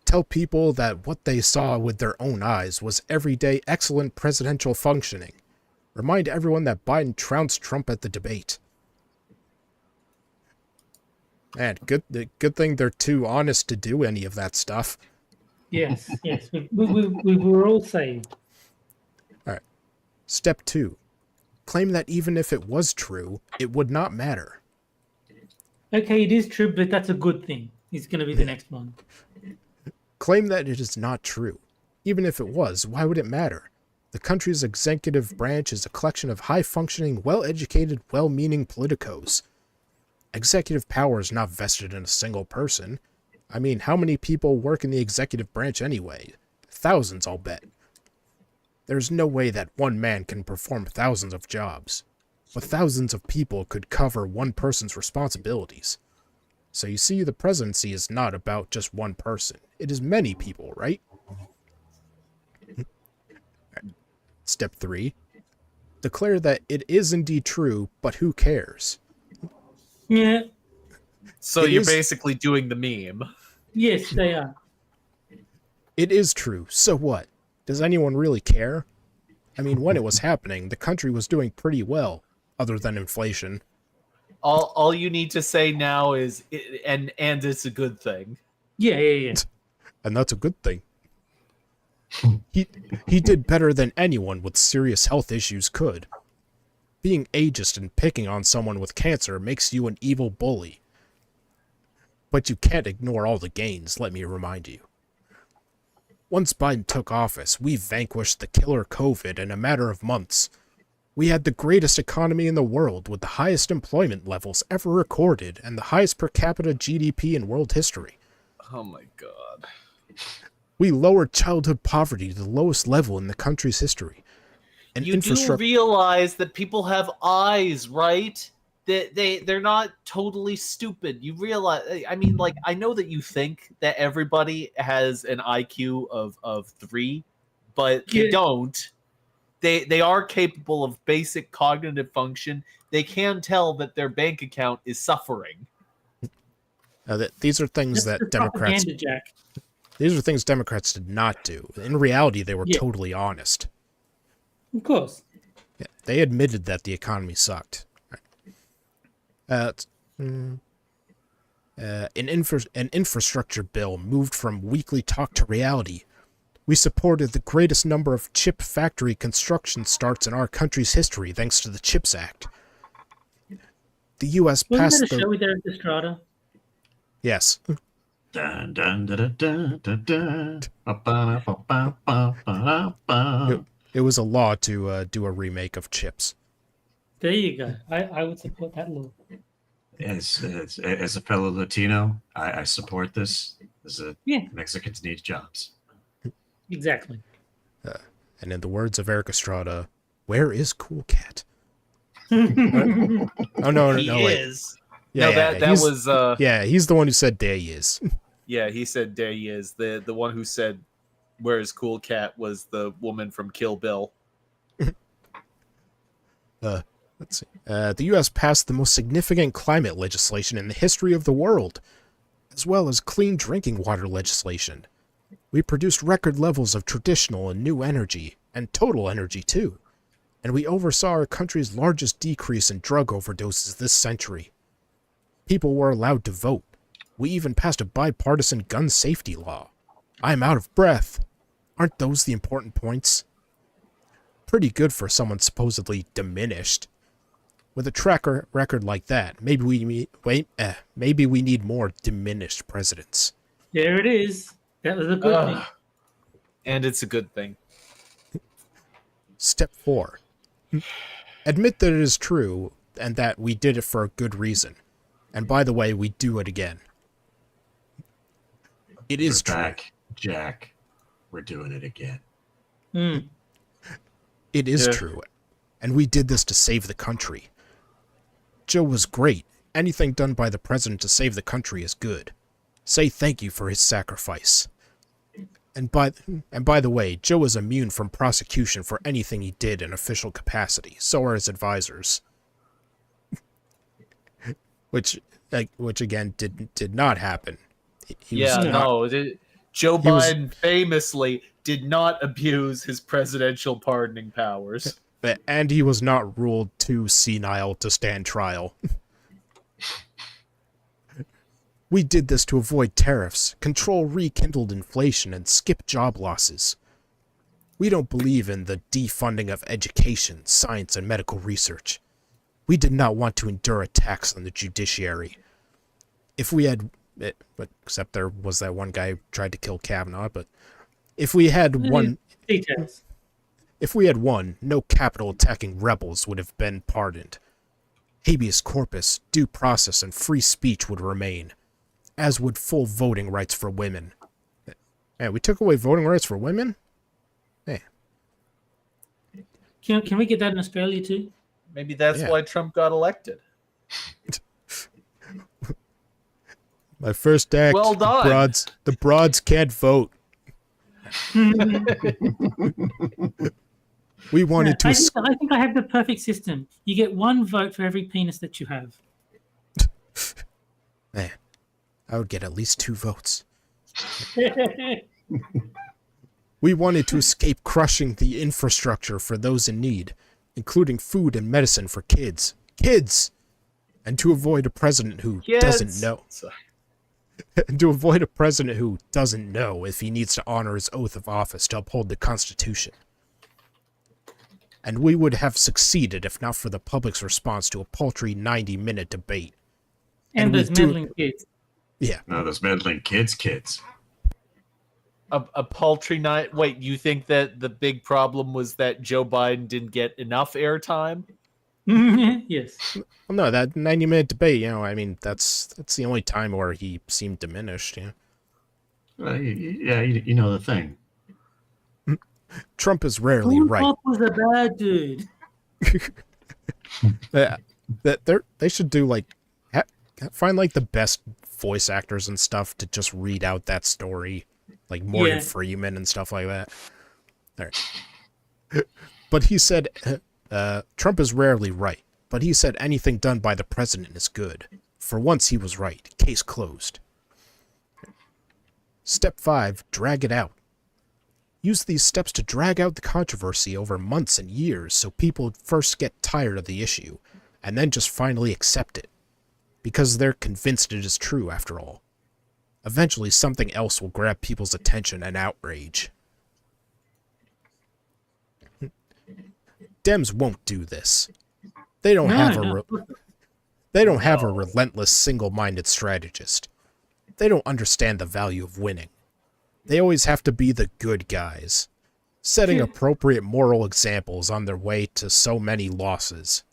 Tell people that what they saw with their own eyes was everyday excellent presidential functioning. Remind everyone that Biden trounced Trump at the debate. Man, good thing they're too honest to do any of that stuff. Yes, yes. We were all saved. Step 2. Claim that even if it was true, it would not matter. Okay, it is true, but that's a good thing. He's going to be the next one. Claim that it is not true. Even if it was, why would it matter? The country's executive branch is a collection of high-functioning, well-educated, well-meaning politicos. Executive power is not vested in a single person. I mean, how many people work in the executive branch anyway? Thousands, I'll bet. There's no way that one man can perform thousands of jobs, but thousands of people could cover one person's responsibilities. So you see, the presidency is not about just one person. It is many people, right? Step 3. Declare that it is indeed true, but who cares? Yeah. So It you're is- basically doing the meme. Yes, they are. It is true, so what? Does anyone really care? I mean, when it was happening, the country was doing pretty well, other than inflation. All you need to say now is and it's a good thing. Yeah. And that's a good thing. He did better than anyone with serious health issues could. Being ageist and picking on someone with cancer makes you an evil bully. But you can't ignore all the gains, let me remind you. Once Biden took office, we vanquished the killer COVID in a matter of months. We had the greatest economy in the world with the highest employment levels ever recorded and the highest per capita GDP in world history. Oh my god. We lowered childhood poverty to the lowest level in the country's history. And You do realize that people have eyes, right? They're not totally stupid. You realize, I mean, like, I know that you think that everybody has an IQ of 3, but they Yeah. don't. They are capable of basic cognitive function. They can tell that their bank account is suffering. These are things That's that the Democrats propaganda, Jack. These are things Democrats did not do. In reality, they were Yeah. totally honest. Of course. Yeah, they admitted that the economy sucked. An infrastructure bill moved from weekly talk to reality. We supported the greatest number of chip factory construction starts in our country's history thanks to the CHIPS Act. The U.S. Wasn't passed that a the... show with Eric Estrada? Yes. Dun, dun, dun, dun, dun, dun. Ba-ba-da-ba-ba-ba-ba-ba. It was a law to do a remake of Chips. There you go. I would support that law. As a fellow Latino, I support this. Yeah. Mexicans need jobs. Exactly. And in the words of Eric Estrada, where is Cool Cat? yeah. Oh, no, He wait. is. Yeah, No, yeah, that he's- was Yeah, he's the one who said there he is. yeah, he said there he is. The one who said where's Cool Cat was the woman from Kill Bill. Let's see. The U.S. passed the most significant climate legislation in the history of the world, as well as clean drinking water legislation. We produced record levels of traditional and new energy, and total energy too. And we oversaw our country's largest decrease in drug overdoses this century. People were allowed to vote. We even passed a bipartisan gun safety law. I'm out of breath. Aren't those the important points? Pretty good for someone supposedly diminished. With a track record like that, maybe we need more diminished presidents. There it is. That was a good thing. And it's a good thing. Step 4. Admit that it is true and that we did it for a good reason. And by the way, we do it again. It is We're true. back, Jack. We're doing it again. Mm. It is Yeah. true. And we did this to save the country. Joe was great. Anything done by the president to save the country is good. Say thank you for his sacrifice. And by the way, Joe is immune from prosecution for anything he did in official capacity. So are his advisors. which again did not happen. He was Yeah, not- no. Joe He was- Biden famously did not abuse his presidential pardoning powers. And he was not ruled too senile to stand trial. We did this to avoid tariffs, control rekindled inflation, and skip job losses. We don't believe in the defunding of education, science, and medical research. We did not want to endure attacks on the judiciary. If we had... except there was that one guy who tried to kill Kavanaugh, but if we had one... Details. If we had won, no Capitol-attacking rebels would have been pardoned. Habeas corpus, due process, and free speech would remain, as would full voting rights for women. Hey, we took away voting rights for women? Hey. Can we get that in Australia too? Maybe that's Yeah. why Trump got elected. My first act, Well done. the broads can't vote. We wanted to... I think I have the perfect system. You get one vote for every penis that you have. Man, I would get at least 2 votes. We wanted to escape crushing the infrastructure for those in need, including food and medicine for kids. Kids! And to avoid a president who doesn't know. Sorry. And to avoid a president who doesn't know if he needs to honor his oath of office to uphold the Constitution. And we would have succeeded if not for the public's response to a paltry 90-minute debate. And we those do- meddling kids. Yeah. No, those meddling kids. A paltry night. Wait, you think that the big problem was that Joe Biden didn't get enough airtime? Yes. Well, no, that 90-minute debate, I mean, that's the only time where he seemed diminished, You know the thing. Trump is rarely right. Trump was a bad dude. They should do, like, find, like, the best voice actors and stuff to just read out that story. Like Morgan Freeman and stuff like that. All right. But he said, Trump is rarely right, but he said anything done by the president is good. For once he was right. Case closed. Step 5, drag it out. Use these steps to drag out the controversy over months and years so people first get tired of the issue, and then just finally accept it. Because they're convinced it is true, after all. Eventually, something else will grab people's attention and outrage. Dems won't do this. They don't have a relentless, single-minded strategist. They don't understand the value of winning. They always have to be the good guys, setting appropriate moral examples on their way to so many losses.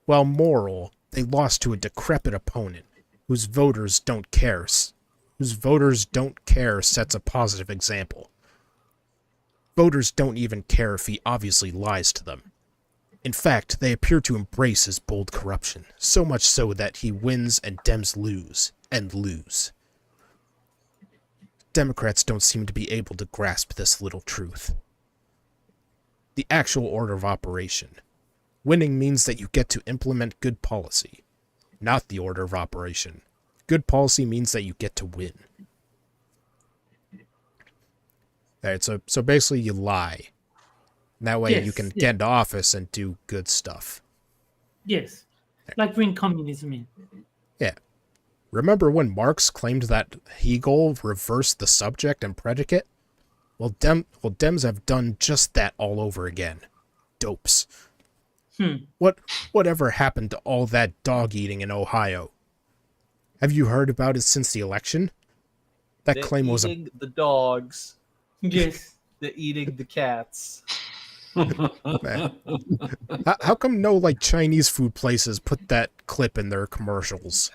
While moral, they lost to a decrepit opponent whose voters don't care sets a positive example. Voters don't even care if he obviously lies to them. In fact, they appear to embrace his bold corruption, so much so that he wins and Dems lose, and lose. Democrats don't seem to be able to grasp this little truth. The actual order of operation. Winning means that you get to implement good policy. Not the order of operation. Good policy means that you get to win. Alright, so basically you lie. And that way you can get into office and do good stuff. Yes. Like bring communism in. Yeah. Remember when Marx claimed that Hegel reversed the subject and predicate? Well, Dems have done just that all over again. Dopes. Whatever happened to all that dog eating in Ohio? Have you heard about it since the election? That claim was eating the dogs. Yes. The eating the cats. Man. How come no like Chinese food places put that clip in their commercials?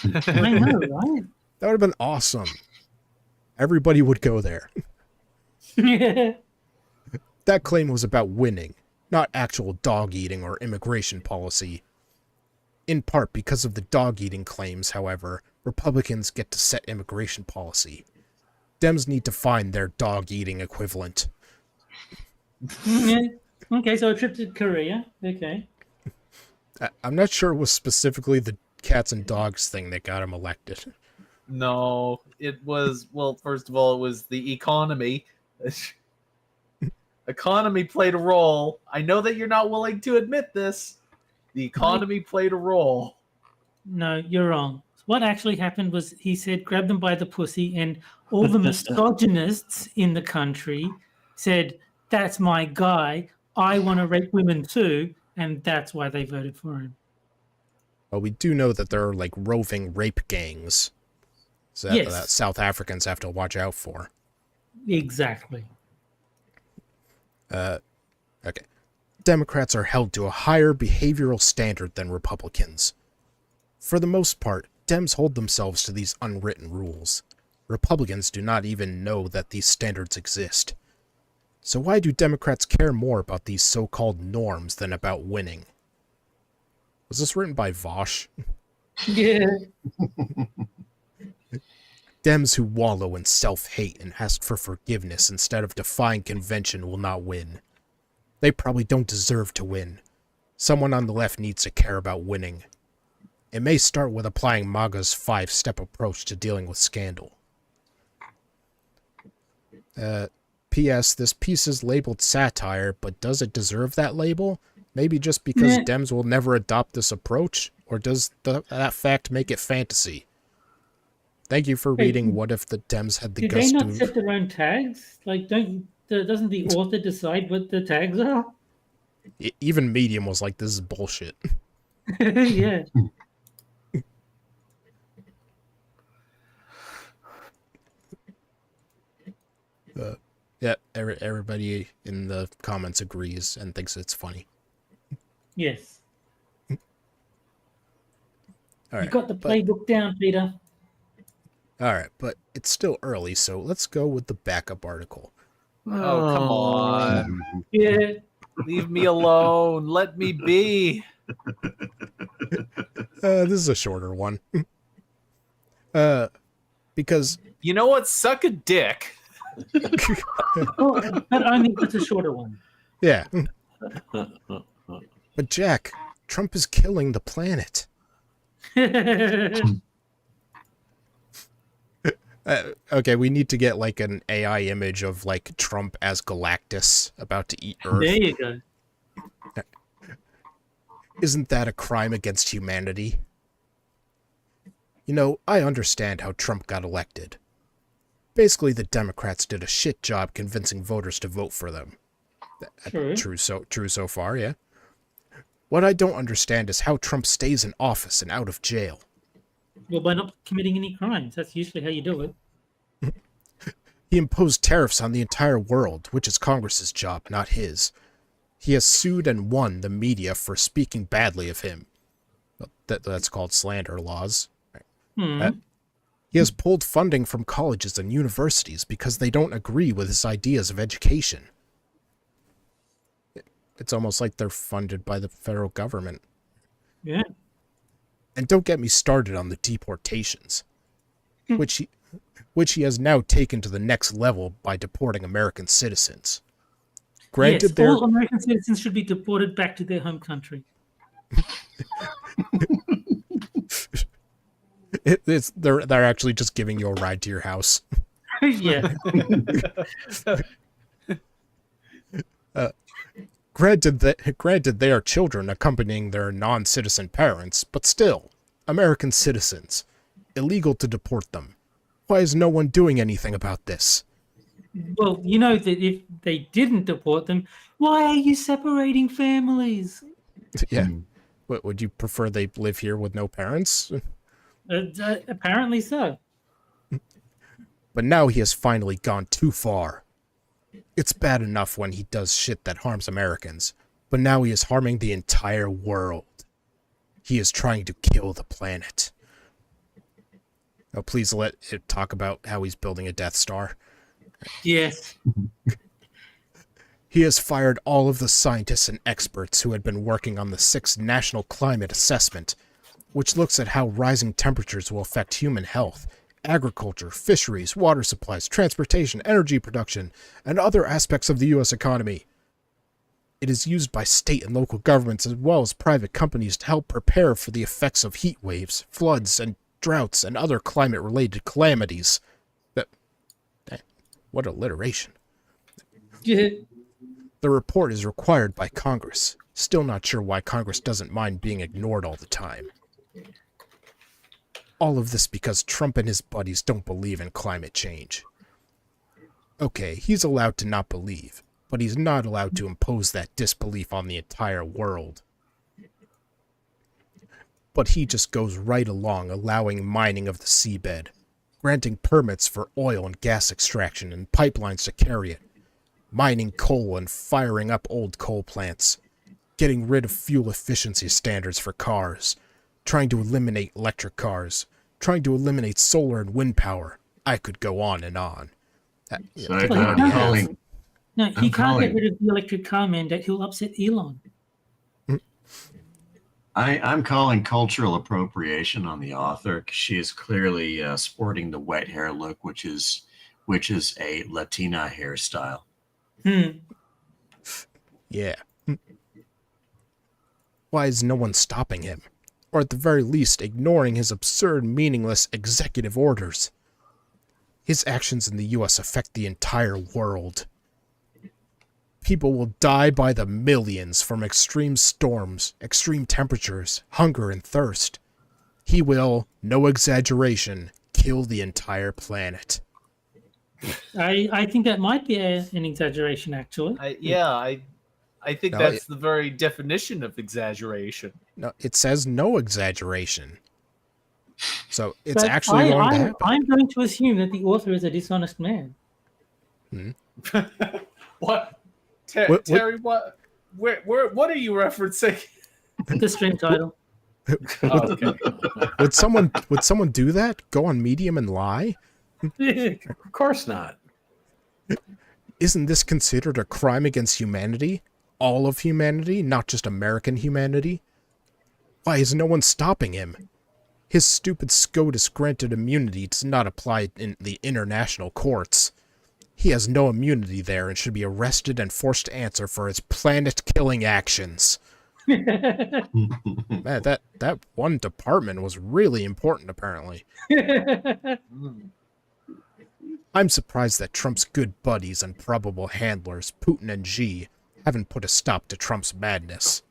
I know, right? That would have been awesome. Everybody would go there. That claim was about winning, not actual dog eating or immigration policy. In part because of the dog eating claims, however, Republicans get to set immigration policy. Dems need to find their dog eating equivalent. Okay, so a trip to Korea. Okay. I'm not sure it was specifically the cats and dogs thing that got him elected. No, it was, well, first of all, it was the economy. Economy played a role. I know that you're not willing to admit this. The economy played a role. No, you're wrong. What actually happened was he said, grab them by the pussy, and all the misogynists in the country said, that's my guy. I want to rape women too. And that's why they voted for him. Well, we do know that there are like roving rape gangs that South Africans have to watch out for. Exactly. Okay. Democrats are held to a higher behavioral standard than Republicans. For the most part, Dems hold themselves to these unwritten rules. Republicans do not even know that these standards exist. So why do Democrats care more about these so-called norms than about winning? Was this written by Vosh? Yeah. Dems who wallow in self-hate and ask for forgiveness instead of defying convention will not win. They probably don't deserve to win. Someone on the left needs to care about winning. It may start with applying MAGA's 5-step approach to dealing with scandal. P.S. This piece is labeled satire, but does it deserve that label? Maybe just because Dems will never adopt this approach? Or does that fact make it fantasy? Thank you for reading What If the Dems Had the Did Guts they to... not set their own tags? Like, doesn't the author decide what the tags are? Even Medium was like, this is bullshit. Yeah. Yeah, everybody in the comments agrees and thinks it's funny. Yes. All right, You got the playbook down, Peter. All right, but it's still early, so let's go with the backup article. Oh, come on. Yeah. Leave me alone. Let me be. This is a shorter one. Because... You know what? Suck a dick. Oh, but only it's a shorter one. Yeah. But Jack, Trump is killing the planet. Okay, we need to get like an AI image of like Trump as Galactus about to eat Earth. There you go. Isn't that a crime against humanity? You know, I understand how Trump got elected. Basically, the Democrats did a shit job convincing voters to vote for them. True so far, yeah. What I don't understand is how Trump stays in office and out of jail. Well, by not committing any crimes. That's usually how you do it. He imposed tariffs on the entire world, which is Congress's job, not his. He has sued and won the media for speaking badly of him. That's called slander laws. He has pulled funding from colleges and universities because they don't agree with his ideas of education. It's almost like they're funded by the federal government. Yeah. And don't get me started on the deportations, which he has now taken to the next level by deporting American citizens. Granted, yes, all American citizens should be deported back to their home country. They're actually just giving you a ride to your house. Yeah. Granted, they are children accompanying their non-citizen parents, but still, American citizens. Illegal to deport them. Why is no one doing anything about this? Well, you know that if they didn't deport them, why are you separating families? Yeah. What, would you prefer they live here with no parents? Apparently so. But now he has finally gone too far. It's bad enough when he does shit that harms Americans, but now he is harming the entire world. He is trying to kill the planet. Oh, please let it talk about how he's building a Death Star. Yes. He has fired all of the scientists and experts who had been working on the 6th National Climate Assessment, which looks at how rising temperatures will affect human health, agriculture, fisheries, water supplies, transportation, energy production, and other aspects of the U.S. economy. It is used by state and local governments as well as private companies to help prepare for the effects of heat waves, floods, and droughts, and other climate-related calamities. What alliteration. Yeah. The report is required by Congress. Still not sure why Congress doesn't mind being ignored all the time. All of this because Trump and his buddies don't believe in climate change. Okay, he's allowed to not believe, but he's not allowed to impose that disbelief on the entire world. But he just goes right along allowing mining of the seabed, granting permits for oil and gas extraction and pipelines to carry it, mining coal and firing up old coal plants, getting rid of fuel efficiency standards for cars, trying to eliminate electric cars, trying to eliminate solar and wind power. I could go on and on. So Well, he I'm can't- calling. No, he I'm can't calling. get rid of the electric car mandate. He'll upset Elon. I'm calling cultural appropriation on the author. She is clearly sporting the wet hair look, which is a Latina hairstyle. Hmm. Yeah. Why is no one stopping him? Or at the very least, ignoring his absurd, meaningless executive orders? His actions in the US affect the entire world. People will die by the millions from extreme storms, extreme temperatures, hunger, and thirst. He will, no exaggeration, kill the entire planet. I think that might be an exaggeration, actually. I think No, that's the very definition of exaggeration. No, it says no exaggeration. So it's But actually going to happen. I'm going to assume that the author is a dishonest man. What? What- Terry, what are you referencing? The stream title. Oh, okay. Would someone do that? Go on Medium and lie? Of course not. Isn't this considered a crime against humanity? All of humanity, not just American humanity? Why is no one stopping him? His stupid SCOTUS granted immunity does not apply in the international courts. He has no immunity there and should be arrested and forced to answer for his planet-killing actions. Man, that one department was really important, apparently. Mm. I'm surprised that Trump's good buddies and probable handlers, Putin and Xi, haven't put a stop to Trump's madness.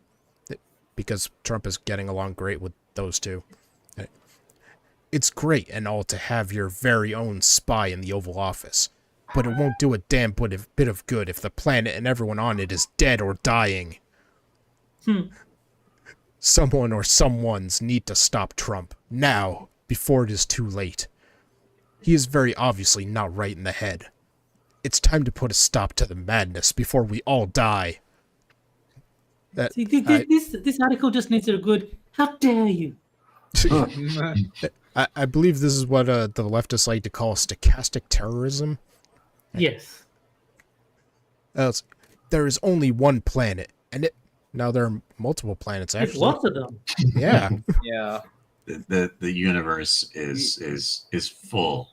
Because Trump is getting along great with those two. It's great and all to have your very own spy in the Oval Office, but it won't do a damn bit of good if the planet and everyone on it is dead or dying. Someone or someones need to stop Trump, now, before it is too late. He is very obviously not right in the head. It's time to put a stop to the madness before we all die. See, this article just needs a good, how dare you? I believe this is what the leftists like to call stochastic terrorism. Yes. There is only one planet, and now there are multiple planets, There's actually. lots of them. Yeah. Yeah. The universe is full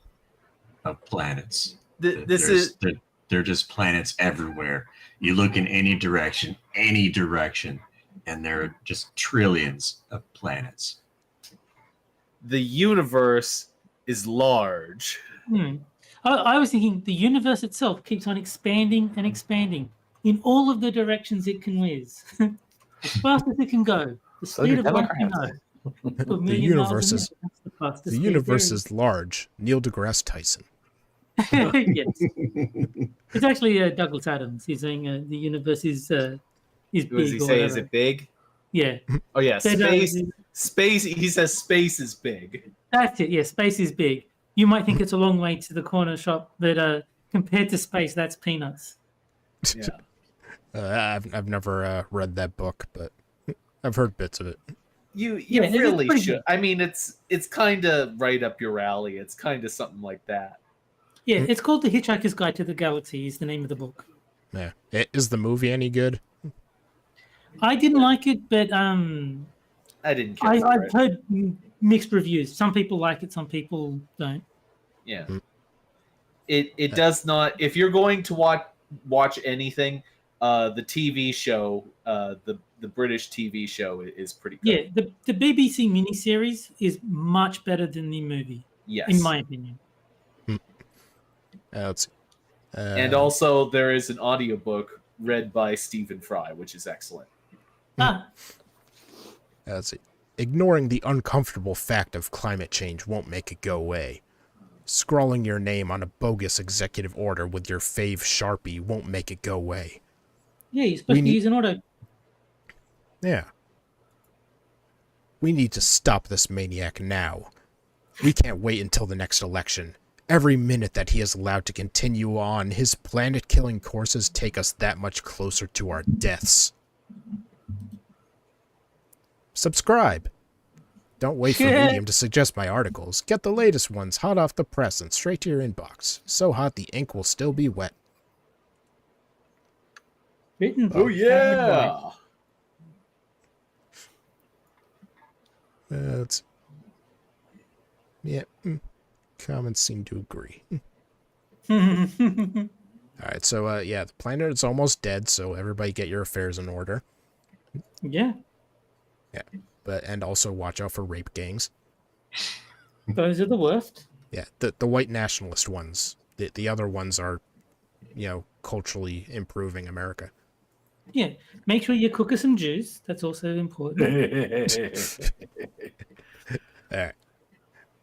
of planets. They're just planets everywhere. You look in any direction, and there are just trillions of planets. The universe is large. I was thinking the universe itself keeps on expanding and expanding in all of the directions it can whiz. As fast as it can go. The So speed do of light can Democrats. go. A million miles an hour. That's the fastest The speed universe there is large. Neil deGrasse Tyson. Yes. It's actually Douglas Adams. He's saying the universe is What big. does he or say? Is whatever. it big? Yeah. Oh yeah, But, space. He says space is big. That's it. Yeah, space is big. You might think it's a long way to the corner shop, but compared to space, that's peanuts. Yeah. I've never read that book, but I've heard bits of it. You Yeah, it's really pretty should. good. I mean, it's kind of right up your alley. It's kind of something like that. Yeah, it's called The Hitchhiker's Guide to the Galaxy is the name of the book. Yeah. Is the movie any good? I didn't like it, but I didn't care for I've it. heard mixed reviews. Some people like it, some people don't. Yeah. Mm. It does not. If you're going to watch anything, the TV show, the British TV show is pretty good. Yeah, the BBC miniseries is much better than the movie, Yes. in my opinion. Let's see. And also there is an audiobook read by Stephen Fry, which is excellent. Ah, Let's see. Ignoring the uncomfortable fact of climate change won't make it go away. Scrawling your name on a bogus executive order with your fave Sharpie won't make it go away. Yeah, you're supposed to use an auto. Yeah. We need to stop this maniac now. We can't wait until the next election. Every minute that he is allowed to continue on his planet-killing courses take us that much closer to our deaths. Subscribe. Don't wait for Medium to suggest my articles. Get the latest ones hot off the press and straight to your inbox. So hot the ink will still be wet. Written by Oh yeah. That's... Yeah, comments seem to agree. Alright, so, yeah, the planet is almost dead, so everybody get your affairs in order. Yeah, Yeah, and also watch out for rape gangs. those are the worst. Yeah, the white nationalist ones. The other ones are, culturally improving America. Yeah, make sure you cook us some juice. That's also important. Alright.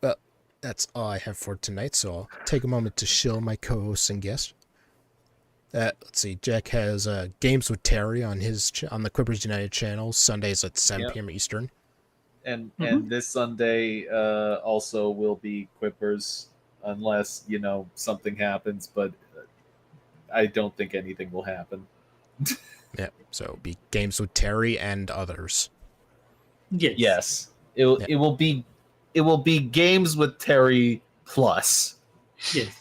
Well, that's all I have for tonight, so I'll take a moment to shill my co-hosts and guests. Let's see, Jack has Games with Terry on his on the Quippers United channel, Sundays at 7 p.m. Eastern. And this Sunday also will be Quippers, unless something happens, but I don't think anything will happen. Yeah, so it'll be Games with Terry and others. Yes. It will be Games with Terry plus. Yes.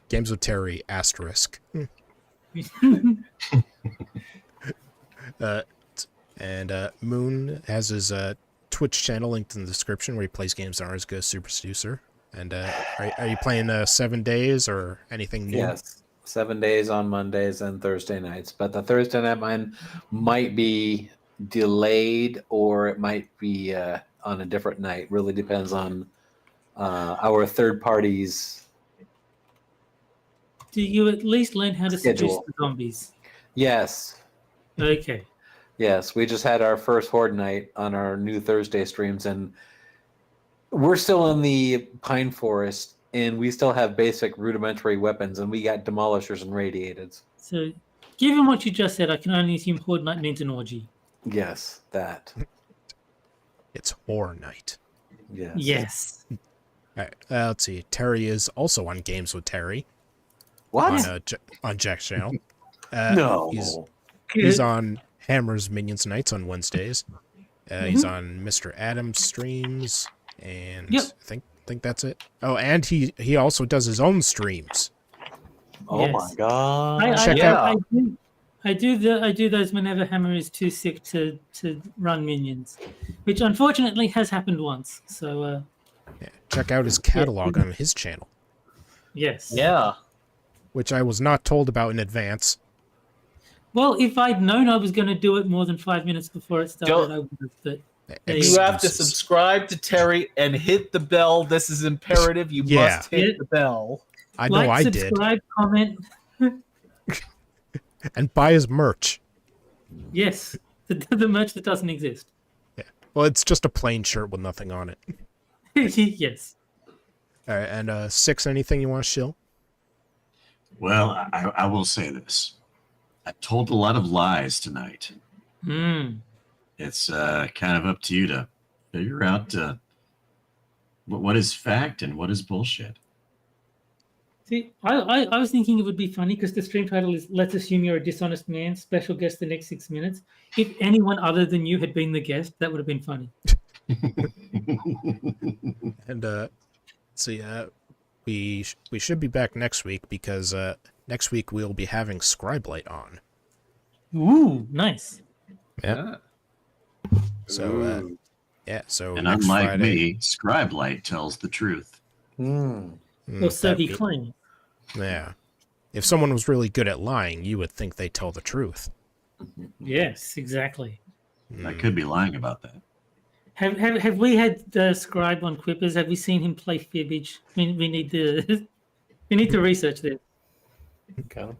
Games with Terry asterisk. And Moon has his Twitch channel linked in the description where he plays games that aren't as good as Super Seducer. And are you playing 7 days or anything new? Yes, 7 days on Mondays and Thursday nights. But the Thursday night mine might be delayed or it might be on a different night. Really depends on our third parties. Do you at least learn how to seduce Schedule. the zombies? Yes. Okay. Yes, we just had our first Horde night on our new Thursday streams, and we're still in the Pine Forest, and we still have basic rudimentary weapons, and we got demolishers and radiateds. So, given what you just said, I can only assume Horde Night means an orgy. Yes, that. It's Horror Night. Yes. Yes. All right, let's see. Terry is also on Games with Terry. What? On Jack's channel. No. He's on Hammer's Minions Nights on Wednesdays. He's on Mr. Adams streams, and Yep. I think that's it. Oh, and he also does his own streams. Oh Yes. my god. I do those whenever Hammer is too sick to run minions, which unfortunately has happened once. So Yeah, check out his catalog on his channel, yes. Yeah. which I was not told about in advance. Well, if I'd known I was going to do it more than 5 minutes before it started, I would have. But You have to Excuses. subscribe to Terry and hit the bell. This is imperative. You Yeah. must hit the bell. I know I did. subscribe, comment. And buy his merch. Yes, the merch that doesn't exist. Yeah. Well, it's just a plain shirt with nothing on it. Yes. All right, and Six, anything you want to shill? Well, I will say this. I told a lot of lies tonight. Mm. It's kind of up to you to figure out what is fact and what is bullshit. See, I was thinking it would be funny because the stream title is "Let's Assume You're a Dishonest Man." Special guest the next 6 minutes. If anyone other than you had been the guest, that would have been funny. And see, we should be back next week because next week we'll be having Scribelight on. Ooh, nice. Yeah. So yeah. So And next unlike Friday, me, Scribelight tells the truth. Or so that'd he be- claims. Yeah. If someone was really good at lying, you would think they tell the truth. Yes, exactly. I could be lying about that. Have we had Scribe on Quippers? Have we seen him play fibbage? We need to we need to research this. Okay. All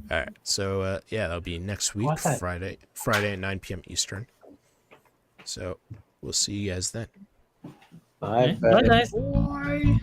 right. So yeah, that'll be next week, What's that? Friday at 9 p.m. Eastern. So we'll see you guys then. Bye, Bye, guys. Boy.